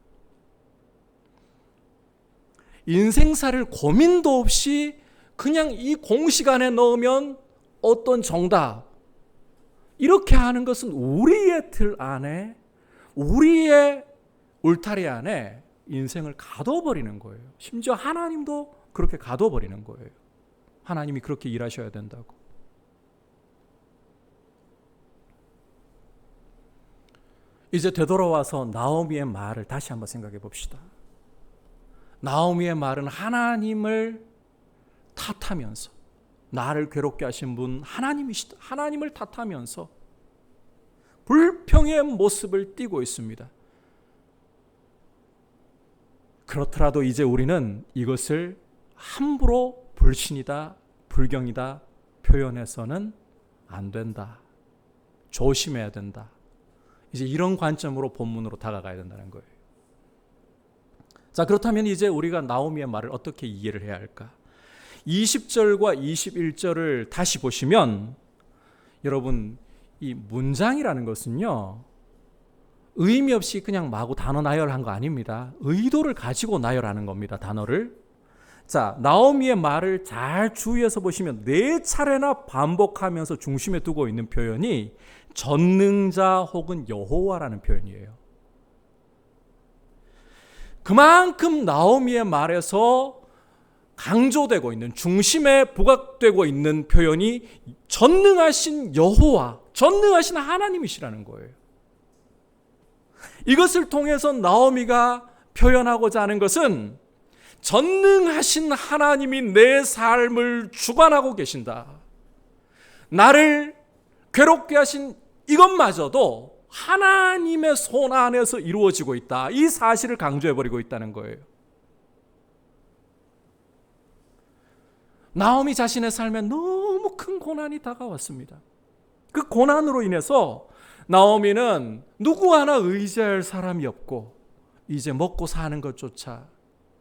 인생사를 고민도 없이 그냥 이 공식 안에 넣으면 어떤 정답, 이렇게 하는 것은 우리의 틀 안에, 우리의 울타리 안에 인생을 가둬버리는 거예요. 심지어 하나님도 그렇게 가둬버리는 거예요. 하나님이 그렇게 일하셔야 된다고. 이제 되돌아와서 나오미의 말을 다시 한번 생각해 봅시다. 나오미의 말은 하나님을 탓하면서, 나를 괴롭게 하신 분 하나님이시다, 하나님을 탓하면서 불평의 모습을 띠고 있습니다. 그렇더라도 이제 우리는 이것을 함부로 불신이다, 불경이다 표현해서는 안 된다. 조심해야 된다. 이제 이런 관점으로 본문으로 다가가야 된다는 거예요. 자, 그렇다면 이제 우리가 나오미의 말을 어떻게 이해를 해야 할까? 20절과 21절을 다시 보시면 여러분, 이 문장이라는 것은요, 의미 없이 그냥 마구 단어 나열한 거 아닙니다. 의도를 가지고 나열하는 겁니다, 단어를. 자, 나오미의 말을 잘 주의해서 보시면 4차례나 반복하면서 중심에 두고 있는 표현이 전능자 혹은 여호와라는 표현이에요. 그만큼 나오미의 말에서 강조되고 있는, 중심에 부각되고 있는 표현이 전능하신 여호와, 전능하신 하나님이시라는 거예요. 이것을 통해서 나오미가 표현하고자 하는 것은 전능하신 하나님이 내 삶을 주관하고 계신다. 나를 괴롭게 하신 이것마저도 하나님의 손 안에서 이루어지고 있다. 이 사실을 강조해버리고 있다는 거예요. 나오미 자신의 삶에 너무 큰 고난이 다가왔습니다. 그 고난으로 인해서 나오미는 누구 하나 의지할 사람이 없고 이제 먹고 사는 것조차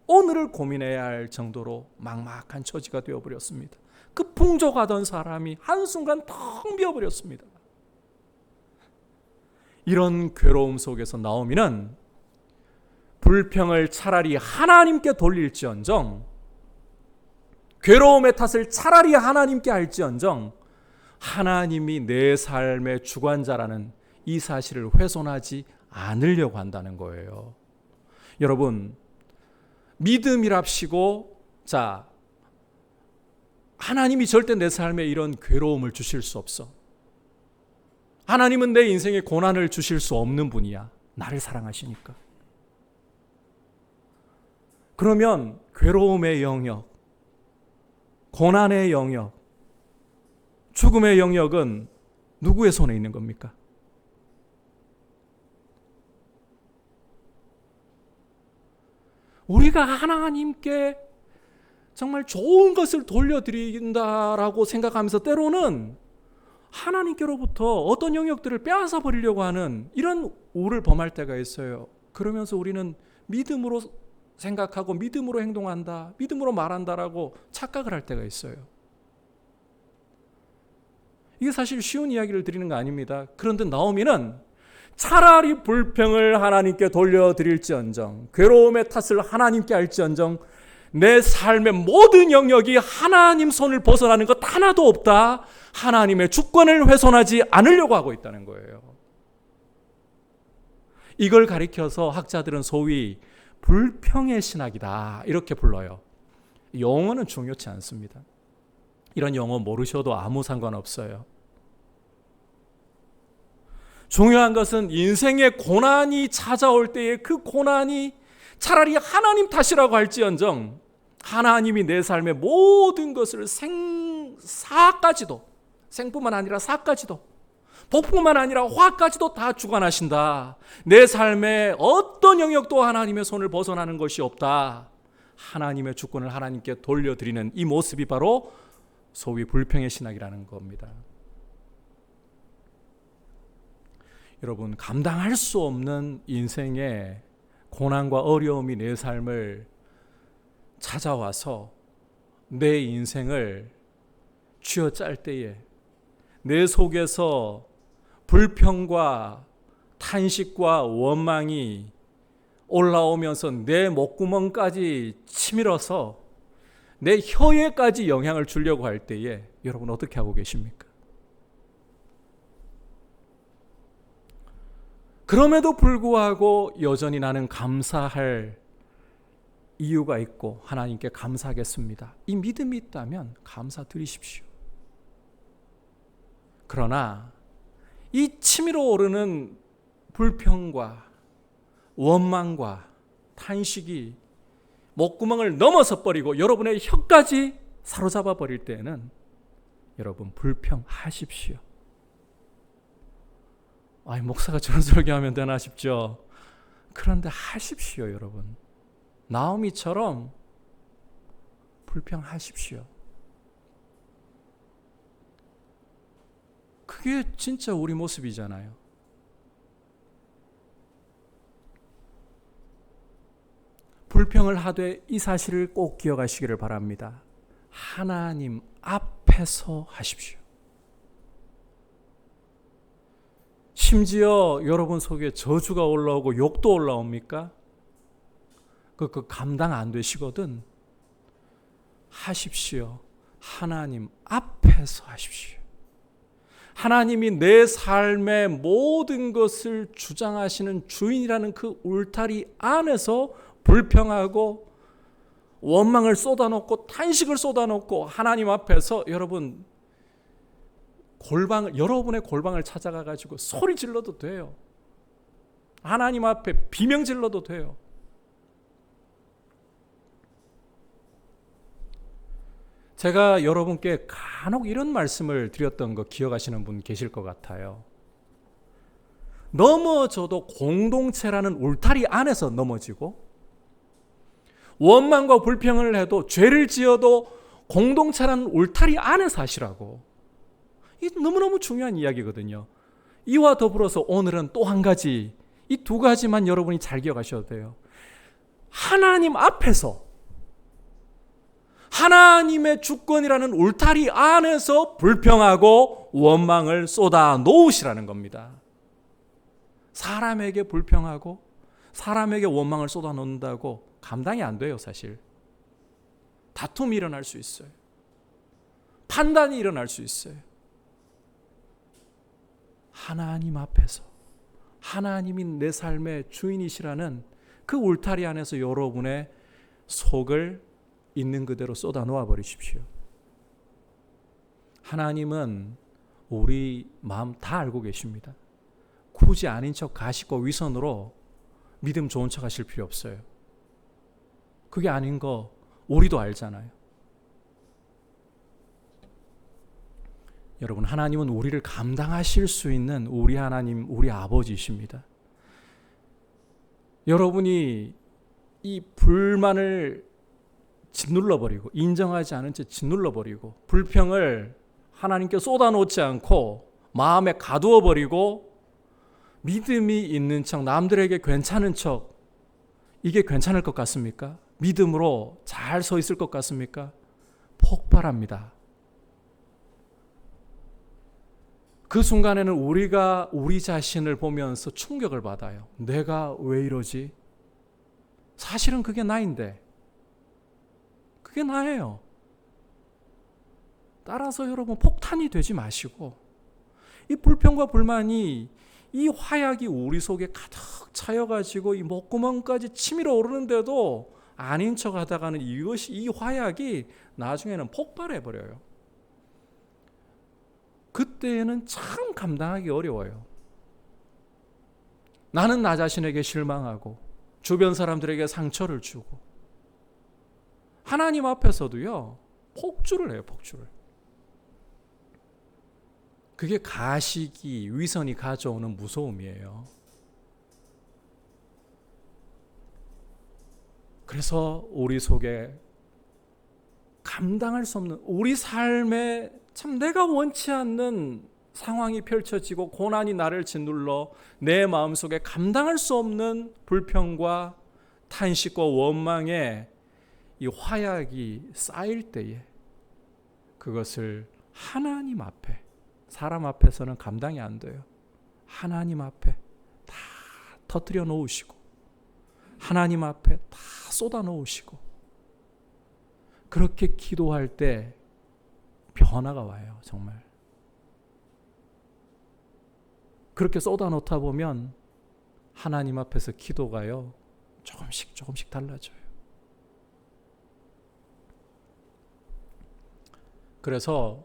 오늘을 고민해야 할 정도로 막막한 처지가 되어버렸습니다. 그 풍족하던 사람이 한순간 텅 비어버렸습니다. 이런 괴로움 속에서 나오미는 불평을 차라리 하나님께 돌릴지언정, 괴로움의 탓을 차라리 하나님께 할지언정 하나님이 내 삶의 주관자라는 이 사실을 훼손하지 않으려고 한다는 거예요. 여러분, 믿음이랍시고, 자, 하나님이 절대 내 삶에 이런 괴로움을 주실 수 없어. 하나님은 내 인생에 고난을 주실 수 없는 분이야. 나를 사랑하시니까. 그러면 괴로움의 영역, 고난의 영역, 죽음의 영역은 누구의 손에 있는 겁니까? 우리가 하나님께 정말 좋은 것을 돌려드린다라고 생각하면서 때로는 하나님께로부터 어떤 영역들을 빼앗아 버리려고 하는 이런 우를 범할 때가 있어요. 그러면서 우리는 믿음으로 생각하고 믿음으로 행동한다, 믿음으로 말한다라고 착각을 할 때가 있어요. 이게 사실 쉬운 이야기를 드리는 거 아닙니다. 그런데 나오미는 차라리 불평을 하나님께 돌려드릴지언정, 괴로움의 탓을 하나님께 할지언정, 내 삶의 모든 영역이 하나님 손을 벗어나는 것 하나도 없다, 하나님의 주권을 훼손하지 않으려고 하고 있다는 거예요. 이걸 가리켜서 학자들은 소위 불평의 신학이다 이렇게 불러요. 용어는 중요치 않습니다. 이런 용어 모르셔도 아무 상관없어요. 중요한 것은 인생의 고난이 찾아올 때에 그 고난이 차라리 하나님 탓이라고 할지언정 하나님이 내 삶의 모든 것을 사까지도, 생뿐만 아니라 사까지도, 복뿐만 아니라 화까지도 다 주관하신다. 내 삶의 어떤 영역도 하나님의 손을 벗어나는 것이 없다. 하나님의 주권을 하나님께 돌려드리는 이 모습이 바로 소위 불평의 신학이라는 겁니다. 여러분, 감당할 수 없는 인생의 고난과 어려움이 내 삶을 찾아와서 내 인생을 쥐어짤 때에 내 속에서 불평과 탄식과 원망이 올라오면서 내 목구멍까지 치밀어서 내 혀에까지 영향을 주려고 할 때에 여러분 어떻게 하고 계십니까? 그럼에도 불구하고 여전히 나는 감사할 이유가 있고 하나님께 감사하겠습니다, 이 믿음이 있다면 감사드리십시오. 그러나 이 치밀어 오르는 불평과 원망과 탄식이 목구멍을 넘어서 버리고 여러분의 혀까지 사로잡아 버릴 때에는 여러분 불평하십시오. 아이, 목사가 저런 설교하면 되나 싶죠. 그런데 하십시오. 여러분, 나오미처럼 불평하십시오. 그게 진짜 우리 모습이잖아요. 불평을 하되 이 사실을 꼭 기억하시기를 바랍니다. 하나님 앞에서 하십시오. 심지어 여러분 속에 저주가 올라오고 욕도 올라옵니까? 그 감당 안 되시거든. 하십시오. 하나님 앞에서 하십시오. 하나님이 내 삶의 모든 것을 주장하시는 주인이라는 그 울타리 안에서 불평하고 원망을 쏟아놓고 탄식을 쏟아놓고 하나님 앞에서 여러분 여러분의 골방을 찾아가 가지고 소리 질러도 돼요. 하나님 앞에 비명 질러도 돼요. 제가 여러분께 간혹 이런 말씀을 드렸던 거 기억하시는 분 계실 것 같아요. 넘어져도 공동체라는 울타리 안에서 넘어지고, 원망과 불평을 해도 죄를 지어도 공동체라는 울타리 안에서 하시라고. 이게 너무너무 중요한 이야기거든요. 이와 더불어서 오늘은 또 한 가지, 이 두 가지만 여러분이 잘 기억하셔도 돼요. 하나님 앞에서, 하나님의 주권이라는 울타리 안에서 불평하고 원망을 쏟아 놓으시라는 겁니다. 사람에게 불평하고 사람에게 원망을 쏟아 놓는다고 감당이 안 돼요. 사실 다툼이 일어날 수 있어요. 판단이 일어날 수 있어요. 하나님 앞에서, 하나님이 내 삶의 주인이시라는 그 울타리 안에서 여러분의 속을 있는 그대로 쏟아 놓아 버리십시오. 하나님은 우리 마음 다 알고 계십니다. 굳이 아닌 척 가식과 위선으로 믿음 좋은 척 하실 필요 없어요. 그게 아닌 거 우리도 알잖아요. 여러분, 하나님은 우리를 감당하실 수 있는 우리 하나님, 우리 아버지이십니다. 여러분이 이 불만을 짓눌러버리고 인정하지 않은 채 짓눌러버리고 불평을 하나님께 쏟아놓지 않고 마음에 가두어버리고 믿음이 있는 척 남들에게 괜찮은 척 이게 괜찮을 것 같습니까? 믿음으로 잘 서 있을 것 같습니까? 폭발합니다. 그 순간에는 우리가 우리 자신을 보면서 충격을 받아요. 내가 왜 이러지? 사실은 그게 나인데 그게 나예요. 따라서 여러분 폭탄이 되지 마시고 이 불평과 불만이 이 화약이 우리 속에 가득 차여가지고 이 목구멍까지 치밀어 오르는데도 아닌 척 하다가는 이 화약이 나중에는 폭발해버려요. 그때에는 참 감당하기 어려워요. 나는 나 자신에게 실망하고 주변 사람들에게 상처를 주고 하나님 앞에서도요 폭주를 해요. 폭주를. 그게 가시기 위선이 가져오는 무서움이에요. 그래서 우리 속에 감당할 수 없는 우리 삶에 참 내가 원치 않는 상황이 펼쳐지고 고난이 나를 짓눌러 내 마음속에 감당할 수 없는 불평과 탄식과 원망에 이 화약이 쌓일 때에 그것을 하나님 앞에 사람 앞에서는 감당이 안 돼요. 하나님 앞에 다 터뜨려 놓으시고 하나님 앞에 다 쏟아 놓으시고 그렇게 기도할 때 변화가 와요. 정말 그렇게 쏟아 놓다 보면 하나님 앞에서 기도가요 조금씩 달라져요. 그래서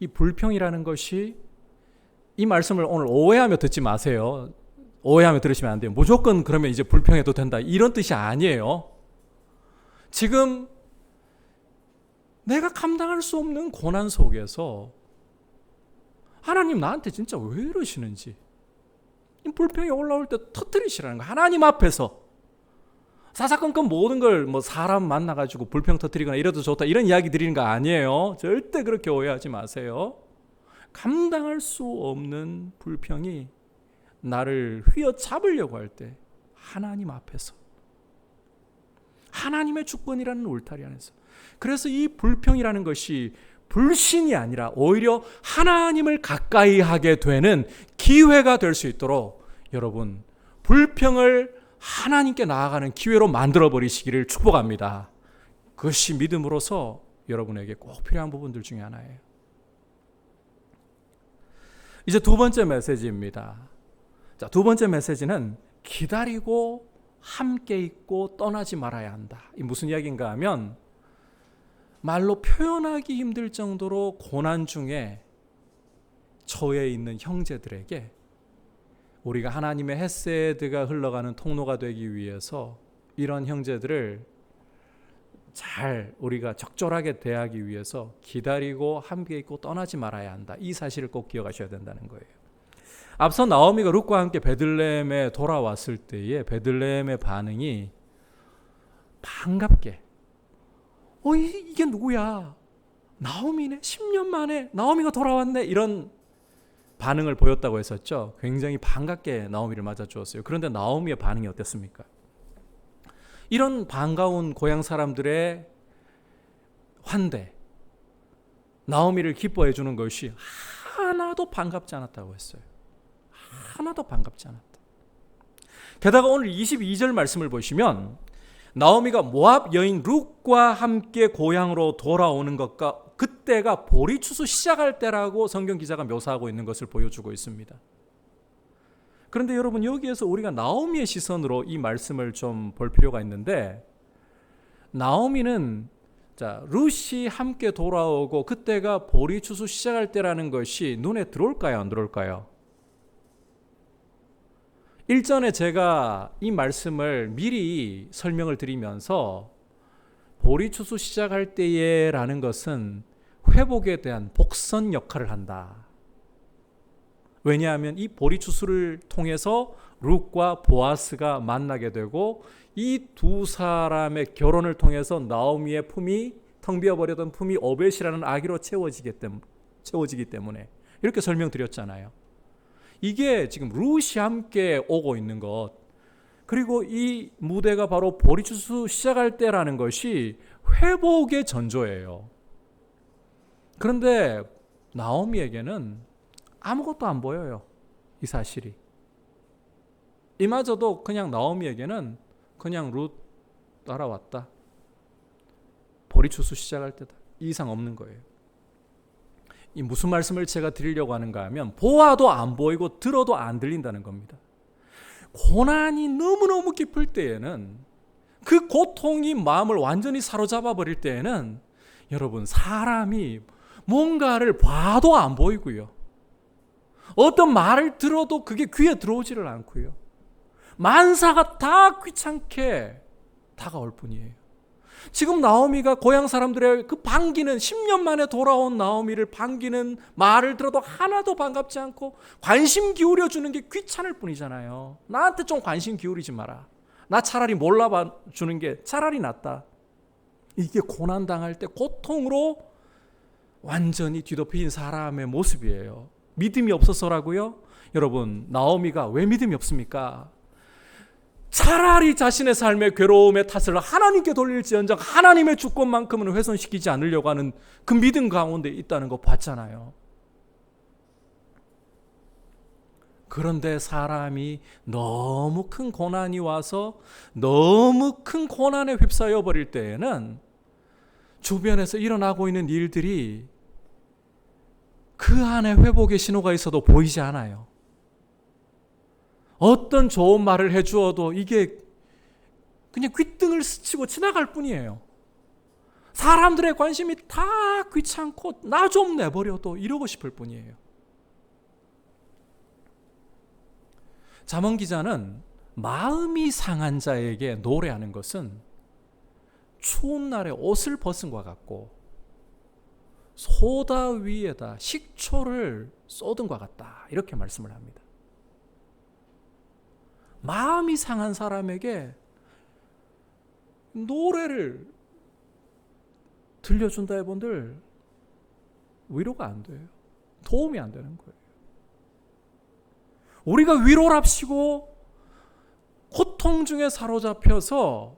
이 불평이라는 것이 이 말씀을 오늘 오해하며 듣지 마세요. 오해하며 들으시면 안 돼요. 무조건 그러면 이제 불평해도 된다 이런 뜻이 아니에요. 지금 내가 감당할 수 없는 고난 속에서 하나님 나한테 진짜 왜 이러시는지 이 불평이 올라올 때 터뜨리시라는 거예요. 하나님 앞에서 사사건건 모든 걸 뭐 사람 만나가지고 불평 터뜨리거나 이래도 좋다 이런 이야기 드리는 거 아니에요. 절대 그렇게 오해하지 마세요. 감당할 수 없는 불평이 나를 휘어잡으려고 할 때 하나님 앞에서 하나님의 주권이라는 울타리 안에서 그래서 이 불평이라는 것이 불신이 아니라 오히려 하나님을 가까이 하게 되는 기회가 될 수 있도록 여러분 불평을 하나님께 나아가는 기회로 만들어 버리시기를 축복합니다. 그것이 믿음으로서 여러분에게 꼭 필요한 부분들 중에 하나예요. 이제 두 번째 메시지입니다. 자, 두 번째 메시지는 기다리고 함께 있고 떠나지 말아야 한다. 이 무슨 이야기인가 하면 말로 표현하기 힘들 정도로 고난 중에 처해 있는 형제들에게 우리가 하나님의 헤세드가 흘러가는 통로가 되기 위해서 이런 형제들을 잘 우리가 적절하게 대하기 위해서 기다리고 함께 있고 떠나지 말아야 한다. 이 사실을 꼭 기억하셔야 된다는 거예요. 앞서 나오미가 룻과 함께 베들레헴에 돌아왔을 때에 베들레헴의 반응이 반갑게 이게 누구야? 나오미네? 10년 만에 나오미가 돌아왔네? 이런 반응을 보였다고 했었죠. 굉장히 반갑게 나오미를 맞아주었어요. 그런데 나오미의 반응이 어땠습니까? 이런 반가운 고향 사람들의 환대, 나오미를 기뻐해 주는 것이 하나도 반갑지 않았다고 했어요. 하나도 반갑지 않았다. 게다가 오늘 22절 말씀을 보시면 나오미가 모압 여인 룻과 함께 고향으로 돌아오는 것과 그때가 보리추수 시작할 때라고 성경 기자가 묘사하고 있는 것을 보여주고 있습니다. 그런데 여러분 여기에서 우리가 나오미의 시선으로 이 말씀을 좀 볼 필요가 있는데 나오미는 룻이 함께 돌아오고 그때가 보리추수 시작할 때라는 것이 눈에 들어올까요? 안 들어올까요? 일전에 제가 이 말씀을 미리 설명을 드리면서 보리추수 시작할 때에라는 것은 회복에 대한 복선 역할을 한다. 왜냐하면 이 보리추수를 통해서 룻과 보아스가 만나게 되고 이 두 사람의 결혼을 통해서 나오미의 품이 텅 비어버렸던 품이 오벳이라는 아기로 채워지기 때문에 이렇게 설명드렸잖아요. 이게 지금 룻이 함께 오고 있는 것, 그리고 이 무대가 바로 보리추수 시작할 때라는 것이 회복의 전조예요. 그런데 나오미에게는 아무것도 안 보여요. 이 사실이. 이마저도 그냥 나오미에게는 그냥 룻 따라왔다, 보리추수 시작할 때다, 이 이상 없는 거예요. 이 무슨 말씀을 제가 드리려고 하는가 하면, 보아도 안 보이고 들어도 안 들린다는 겁니다. 고난이 너무너무 깊을 때에는, 그 고통이 마음을 완전히 사로잡아 버릴 때에는 여러분, 사람이 뭔가를 봐도 안 보이고요, 어떤 말을 들어도 그게 귀에 들어오지를 않고요, 만사가 다 귀찮게 다가올 뿐이에요. 지금 나오미가 고향 사람들의 그 반기는, 10년 만에 돌아온 나오미를 반기는 말을 들어도 하나도 반갑지 않고 관심 기울여주는 게 귀찮을 뿐이잖아요. 나한테 좀 관심 기울이지 마라, 나 차라리 몰라봐 주는 게 차라리 낫다. 이게 고난당할 때 고통으로 완전히 뒤덮인 사람의 모습이에요. 믿음이 없어서라고요? 여러분, 나오미가 왜 믿음이 없습니까? 차라리 자신의 삶의 괴로움의 탓을 하나님께 돌릴지언정 하나님의 주권만큼은 훼손시키지 않으려고 하는 그 믿음 가운데 있다는 거 봤잖아요. 그런데 사람이 너무 큰 고난이 와서 너무 큰 고난에 휩싸여 버릴 때에는 주변에서 일어나고 있는 일들이 그 안에 회복의 신호가 있어도 보이지 않아요. 어떤 좋은 말을 해주어도 이게 그냥 귓등을 스치고 지나갈 뿐이에요. 사람들의 관심이 다 귀찮고 나 좀 내버려도 이러고 싶을 뿐이에요. 잠언 기자는 마음이 상한 자에게 노래하는 것은 추운 날에 옷을 벗은 것 같고 소다 위에다 식초를 쏟은 것 같다, 이렇게 말씀을 합니다. 마음이 상한 사람에게 노래를 들려준다 해본들 위로가 안 돼요. 도움이 안 되는 거예요. 우리가 위로랍시고 고통 중에 사로잡혀서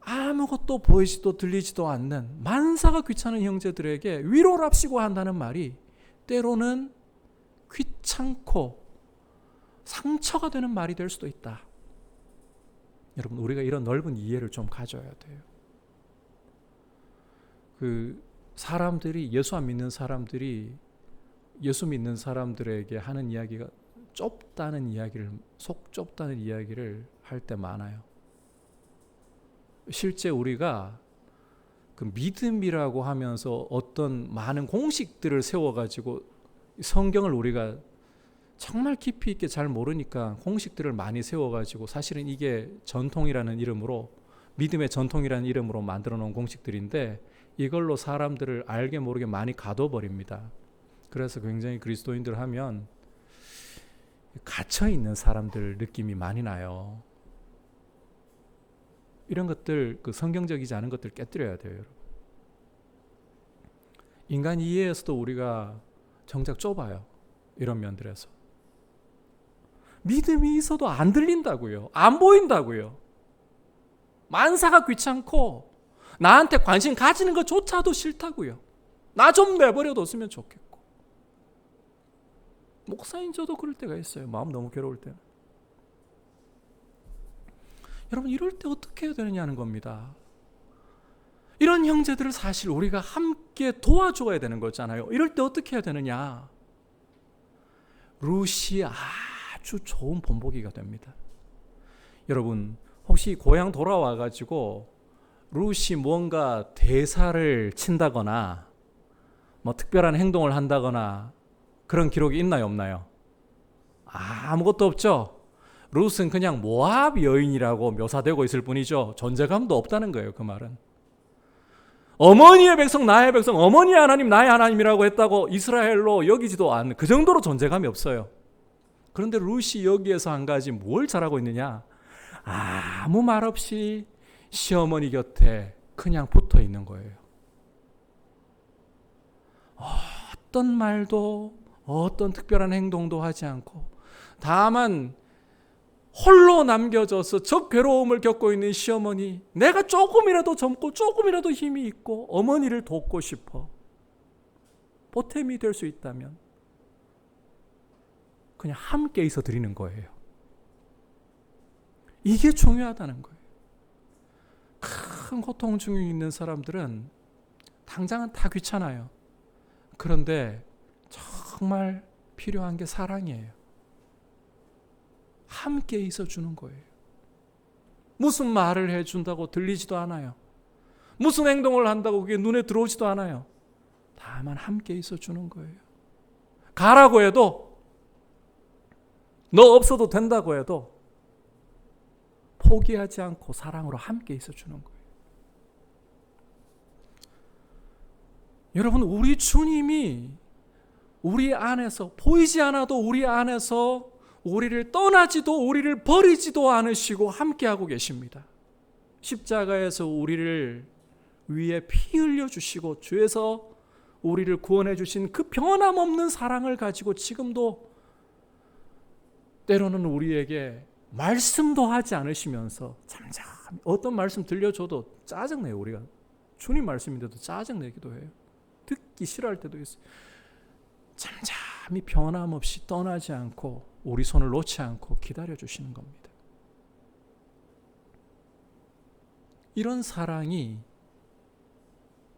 아무것도 보이지도 들리지도 않는 만사가 귀찮은 형제들에게 위로랍시고 한다는 말이 때로는 귀찮고 상처가 되는 말이 될 수도 있다. 여러분, 우리가 이런 넓은 이해를 좀 가져야 돼요. 그 사람들이, 예수 안 믿는 사람들이 예수 믿는 사람들에게 하는 이야기가 좁다는 이야기를, 속 좁다는 이야기를 할 때 많아요. 실제 우리가 그 믿음이라고 하면서 어떤 많은 공식들을 세워가지고 성경을 우리가 정말 깊이 있게 잘 모르니까 공식들을 많이 세워가지고, 사실은 이게 전통이라는 이름으로, 믿음의 전통이라는 이름으로 만들어 놓은 공식들인데 이걸로 사람들을 알게 모르게 많이 가둬버립니다. 그래서 굉장히 그리스도인들 하면 갇혀있는 사람들 느낌이 많이 나요. 이런 것들, 그 성경적이지 않은 것들 깨뜨려야 돼요, 여러분. 인간 이해에서도 우리가 정작 좁아요, 이런 면들에서. 믿음이 있어도 안 들린다고요, 안 보인다고요. 만사가 귀찮고 나한테 관심 가지는 것조차도 싫다고요. 나 좀 내버려뒀으면 좋겠고. 목사인 저도 그럴 때가 있어요, 마음 너무 괴로울 때는. 여러분, 이럴 때 어떻게 해야 되느냐는 겁니다. 이런 형제들을 사실 우리가 함께 도와줘야 되는 거잖아요. 이럴 때 어떻게 해야 되느냐? 룻이 아주 좋은 본보기가 됩니다. 여러분, 혹시 고향 돌아와가지고 룻이 뭔가 대사를 친다거나 뭐 특별한 행동을 한다거나 그런 기록이 있나요, 없나요? 아무것도 없죠. 룻은 그냥 모압 여인이라고 묘사되고 있을 뿐이죠. 존재감도 없다는 거예요, 그 말은. 어머니의 백성, 나의 백성, 어머니의 하나님, 나의 하나님이라고 했다고 이스라엘로 여기지도 않는, 그 정도로 존재감이 없어요. 그런데 룻이 여기에서 한 가지 뭘 잘하고 있느냐? 아무 말 없이 시어머니 곁에 그냥 붙어 있는 거예요. 어떤 말도 어떤 특별한 행동도 하지 않고 다만 홀로 남겨져서 저 괴로움을 겪고 있는 시어머니, 내가 조금이라도 젊고 조금이라도 힘이 있고 어머니를 돕고 싶어, 보탬이 될 수 있다면 그냥 함께 있어 드리는 거예요. 이게 중요하다는 거예요. 큰 고통 중에 있는 사람들은 당장은 다 귀찮아요. 그런데 정말 필요한 게 사랑이에요. 함께 있어 주는 거예요. 무슨 말을 해준다고 들리지도 않아요. 무슨 행동을 한다고 그게 눈에 들어오지도 않아요. 다만 함께 있어 주는 거예요. 가라고 해도, 너 없어도 된다고 해도 포기하지 않고 사랑으로 함께 있어 주는 거예요. 여러분, 우리 주님이 우리 안에서, 보이지 않아도 우리 안에서 우리를 떠나지도 우리를 버리지도 않으시고 함께하고 계십니다. 십자가에서 우리를 위해 피 흘려 주시고 주에서 우리를 구원해 주신 그 변함없는 사랑을 가지고 지금도 때로는 우리에게 말씀도 하지 않으시면서 잠잠히, 어떤 말씀 들려줘도 짜증내요. 우리가 주님 말씀인데도 짜증내기도 해요. 듣기 싫어할 때도 있어요. 잠잠히 변함없이 떠나지 않고 우리 손을 놓지 않고 기다려주시는 겁니다. 이런 사랑이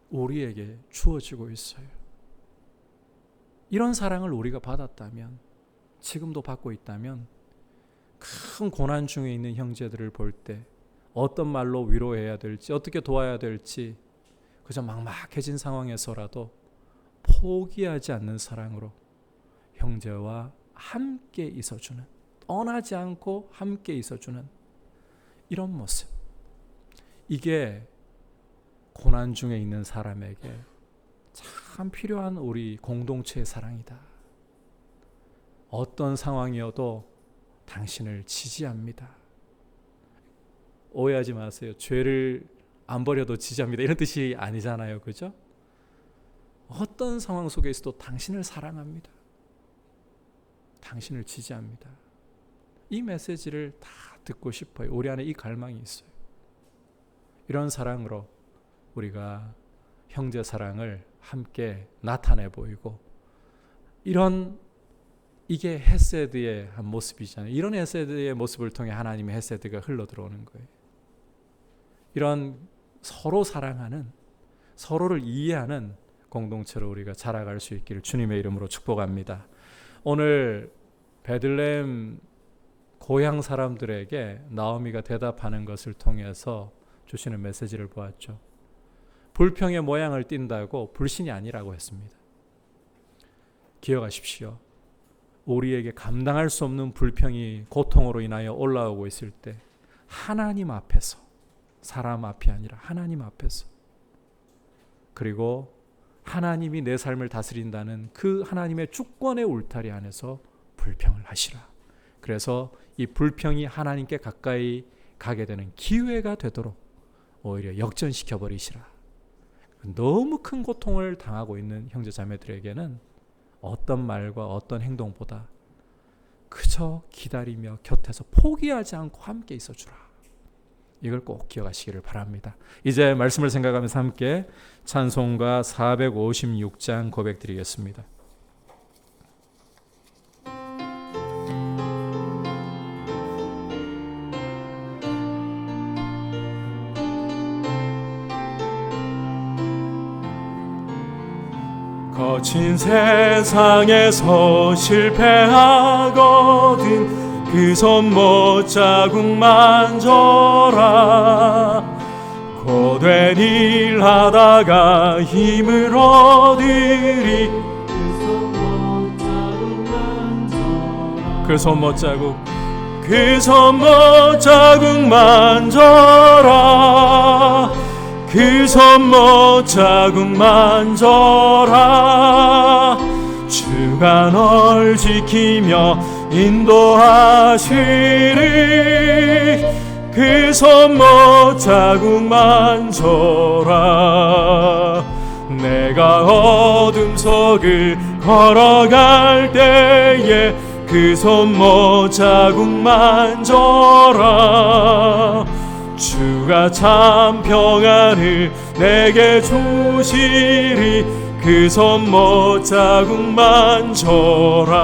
우리에게 주어지고 있어요. 이런 사랑을 우리가 받았다면, 지금도 받고 있다면, 큰 고난 중에 있는 형제들을 볼 때 어떤 말로 위로해야 될지, 어떻게 도와야 될지, 그저 막막해진 상황에서라도 포기하지 않는 사랑으로 형제와 함께 있어주는, 떠나지 않고 함께 있어주는 이런 모습, 이게 고난 중에 있는 사람에게 참 필요한 우리 공동체의 사랑이다. 어떤 상황이어도 당신을 지지합니다. 오해하지 마세요. 죄를 안 버려도 지지합니다, 이런 뜻이 아니잖아요. 그죠? 어떤 상황 속에 있어도 당신을 사랑합니다. 당신을 지지합니다. 이 메시지를 다 듣고 싶어요. 우리 안에 이 갈망이 있어요. 이런 사랑으로 우리가 형제 사랑을 함께 나타내 보이고, 이게 헤세드의 한 모습이잖아요. 이런 헤세드의 모습을 통해 하나님의 헤세드가 흘러 들어오는 거예요. 이런 서로 사랑하는, 서로를 이해하는 공동체로 우리가 자라갈 수 있기를 주님의 이름으로 축복합니다. 오늘 베들레헴 고향 사람들에게 나오미가 대답하는 것을 통해서 주시는 메시지를 보았죠. 불평의 모양을 띈다고 불신이 아니라고 했습니다. 기억하십시오. 우리에게 감당할 수 없는 불평이 고통으로 인하여 올라오고 있을 때 하나님 앞에서, 사람 앞이 아니라 하나님 앞에서, 그리고 하나님이 내 삶을 다스린다는 그 하나님의 주권의 울타리 안에서 불평을 하시라. 그래서 이 불평이 하나님께 가까이 가게 되는 기회가 되도록 오히려 역전시켜 버리시라. 너무 큰 고통을 당하고 있는 형제 자매들에게는 어떤 말과 어떤 행동보다 그저 기다리며 곁에서 포기하지 않고 함께 있어주라. 이걸 꼭 기억하시기를 바랍니다. 이제 말씀을 생각하면서 함께 찬송가 456장 고백드리겠습니다. 거친 세상에서 실패하거든 그 손 못 자국 만져라. 고된 일 하다가 힘을 얻으리. 그 손 못 자국 만져라. 그 손 못 자국 만져라. 주 주가 널 지키며 인도하시리. 그 손목 자국 만져라. 내가 어둠 속을 걸어갈 때에 그 손목 자국 만져라. 주가 참 평안을 내게 주시리. 그 손목 자국 만져라.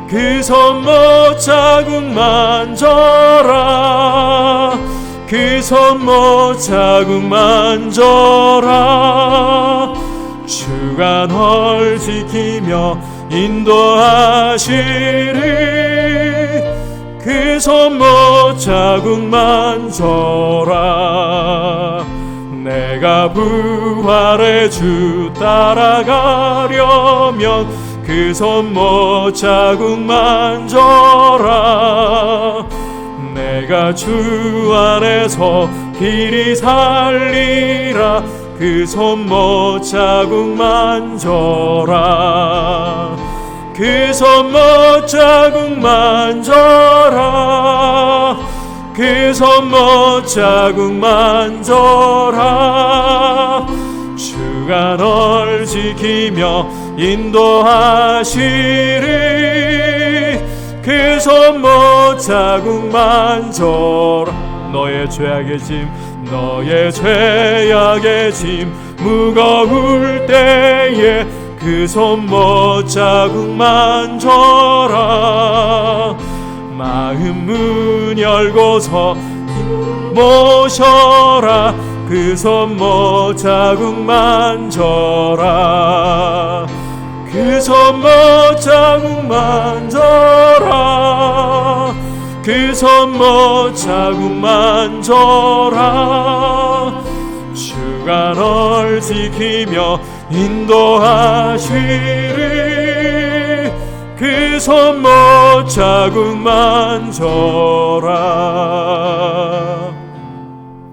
그 손목 자국 만져라. 그 손목 자국 만져라. 주가 널 지키며 인도하시리. 그 손목 자국 만져라. 내가 부활의 주 따라가려면 그 손목 자국 만져라. 내가 주 안에서 길이 살리라. 그 손목 자국 만져라. 그 손목 자국 만져라. 그 손목 자국 만져라. 주가 널 지키며 인도하시리. 그 손목 자국 만져라. 너의 죄악의 짐, 너의 죄악의 짐 무거울 때에 그 손목 자국 만져라. 마음 문 열고서 모셔라. 그 손목 자국 만져라. 그 손목 자국 만져라. 그 손목 자국 만져라. 주가 널 지키며 인도하시리. 그 손목 자국 만져라.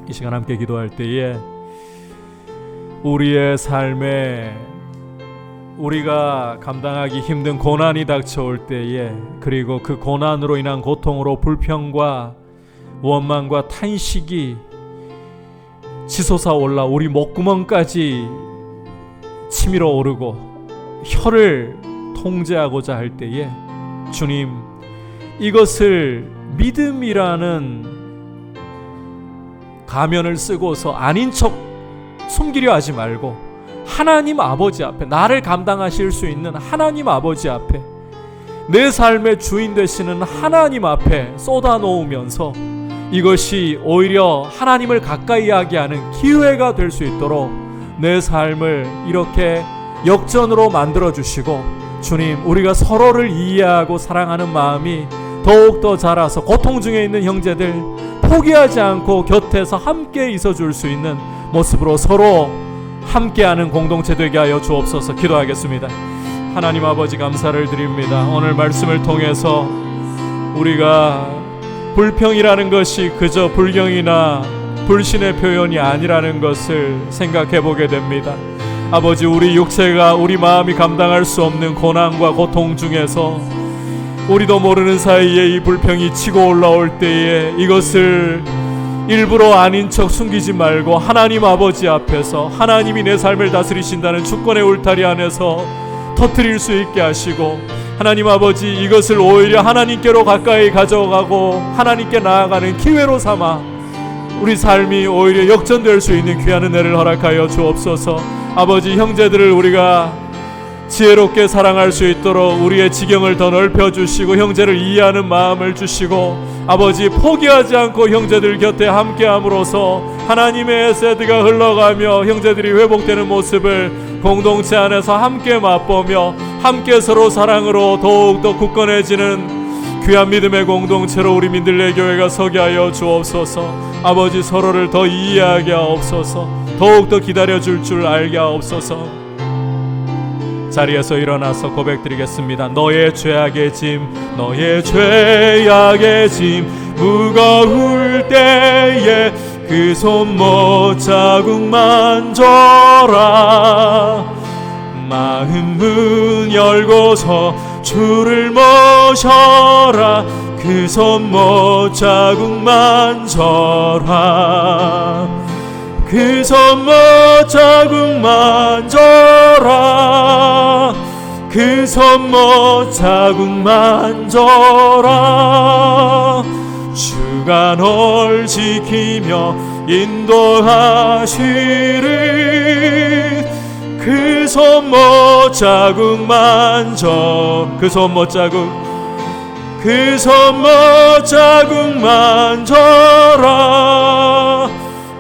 이 시간 함께 기도할 때에 우리의 삶에 우리가 감당하기 힘든 고난이 닥쳐올 때에, 그리고 그 고난으로 인한 고통으로 불평과 원망과 탄식이 치솟아 올라 우리 목구멍까지 치밀어 오르고 혀를 통제하고자 할 때에, 주님, 이것을 믿음이라는 가면을 쓰고서 아닌 척 숨기려 하지 말고 하나님 아버지 앞에, 나를 감당하실 수 있는 하나님 아버지 앞에, 내 삶의 주인 되시는 하나님 앞에 쏟아놓으면서 이것이 오히려 하나님을 가까이 하게 하는 기회가 될 수 있도록 내 삶을 이렇게 역전으로 만들어 주시고, 주님, 우리가 서로를 이해하고 사랑하는 마음이 더욱더 자라서 고통 중에 있는 형제들 포기하지 않고 곁에서 함께 있어줄 수 있는 모습으로 서로 함께하는 공동체 되게 하여 주옵소서. 기도하겠습니다. 하나님 아버지, 감사를 드립니다. 오늘 말씀을 통해서 우리가 불평이라는 것이 그저 불경이나 불신의 표현이 아니라는 것을 생각해 보게 됩니다. 아버지, 우리 육체가, 우리 마음이 감당할 수 없는 고난과 고통 중에서 우리도 모르는 사이에 이 불평이 치고 올라올 때에 이것을 일부러 아닌 척 숨기지 말고 하나님 아버지 앞에서, 하나님이 내 삶을 다스리신다는 주권의 울타리 안에서 터뜨릴 수 있게 하시고, 하나님 아버지, 이것을 오히려 하나님께로 가까이 가져가고 하나님께 나아가는 기회로 삼아 우리 삶이 오히려 역전될 수 있는 귀한 은혜를 허락하여 주옵소서. 아버지, 형제들을 우리가 지혜롭게 사랑할 수 있도록 우리의 지경을 더 넓혀주시고 형제를 이해하는 마음을 주시고, 아버지, 포기하지 않고 형제들 곁에 함께함으로써 하나님의 에세드가 흘러가며 형제들이 회복되는 모습을 공동체 안에서 함께 맛보며 함께 서로 사랑으로 더욱더 굳건해지는 귀한 믿음의 공동체로 우리 민들레 교회가 서게 하여 주옵소서. 아버지, 서로를 더 이해하게 하옵소서. 더욱더 기다려줄 줄 알게 하옵소서. 자리에서 일어나서 고백드리겠습니다. 너의 죄악의 짐, 너의 죄악의 짐 무거울 때에 그 손목 자국 만져라. 마음 문 열고서 주를 모셔라. 그 손 못자국 만져라. 그 손 못자국 만져라. 그 손 못자국 만져라. 주가 널 지키며 인도하시리. 그 손 못자국 만져. 그 손 못자국. 그 손 못자국 만져라.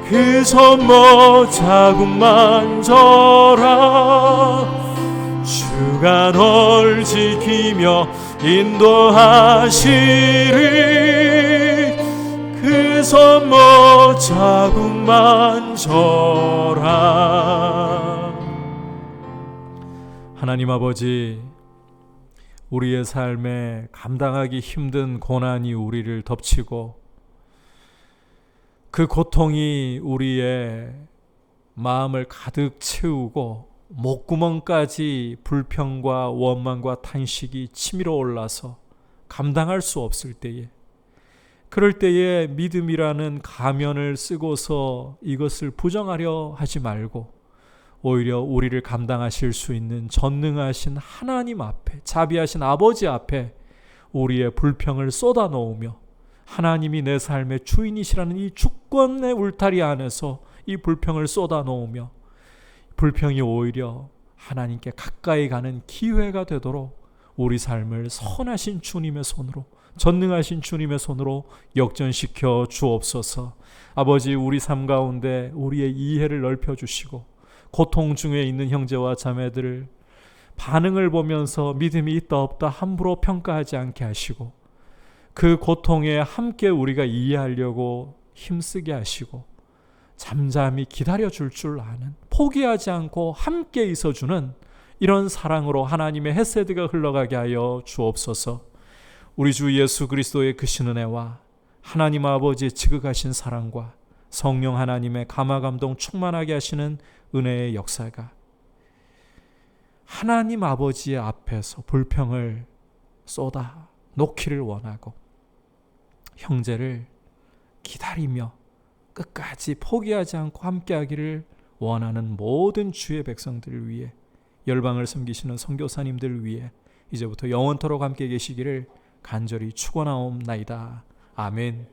그 손 못자국 만져라. 주가 널 지키며 인도하시리. 그 손 못자국 만져라. 하나님 아버지, 우리의 삶에 감당하기 힘든 고난이 우리를 덮치고 그 고통이 우리의 마음을 가득 채우고 목구멍까지 불평과 원망과 탄식이 치밀어 올라서 감당할 수 없을 때에, 그럴 때에 믿음이라는 가면을 쓰고서 이것을 부정하려 하지 말고 오히려 우리를 감당하실 수 있는 전능하신 하나님 앞에, 자비하신 아버지 앞에 우리의 불평을 쏟아 놓으며 하나님이 내 삶의 주인이시라는 이 주권의 울타리 안에서 이 불평을 쏟아 놓으며 불평이 오히려 하나님께 가까이 가는 기회가 되도록 우리 삶을 선하신 주님의 손으로, 전능하신 주님의 손으로 역전시켜 주옵소서. 아버지, 우리 삶 가운데 우리의 이해를 넓혀주시고 고통 중에 있는 형제와 자매들을 반응을 보면서 믿음이 있다 없다 함부로 평가하지 않게 하시고 그 고통에 함께 우리가 이해하려고 힘쓰게 하시고 잠잠히 기다려줄 줄 아는, 포기하지 않고 함께 있어주는 이런 사랑으로 하나님의 헤세드가 흘러가게 하여 주옵소서. 우리 주 예수 그리스도의 크신 은혜와 하나님 아버지의 지극하신 사랑과 성령 하나님의 감화감동 충만하게 하시는 은혜의 역사가 하나님 아버지의 앞에서 불평을 쏟아 놓기를 원하고 형제를 기다리며 끝까지 포기하지 않고 함께하기를 원하는 모든 주의 백성들을 위해, 열방을 섬기시는 선교사님들 위해 이제부터 영원토록 함께 계시기를 간절히 축원하옵나이다. 아멘.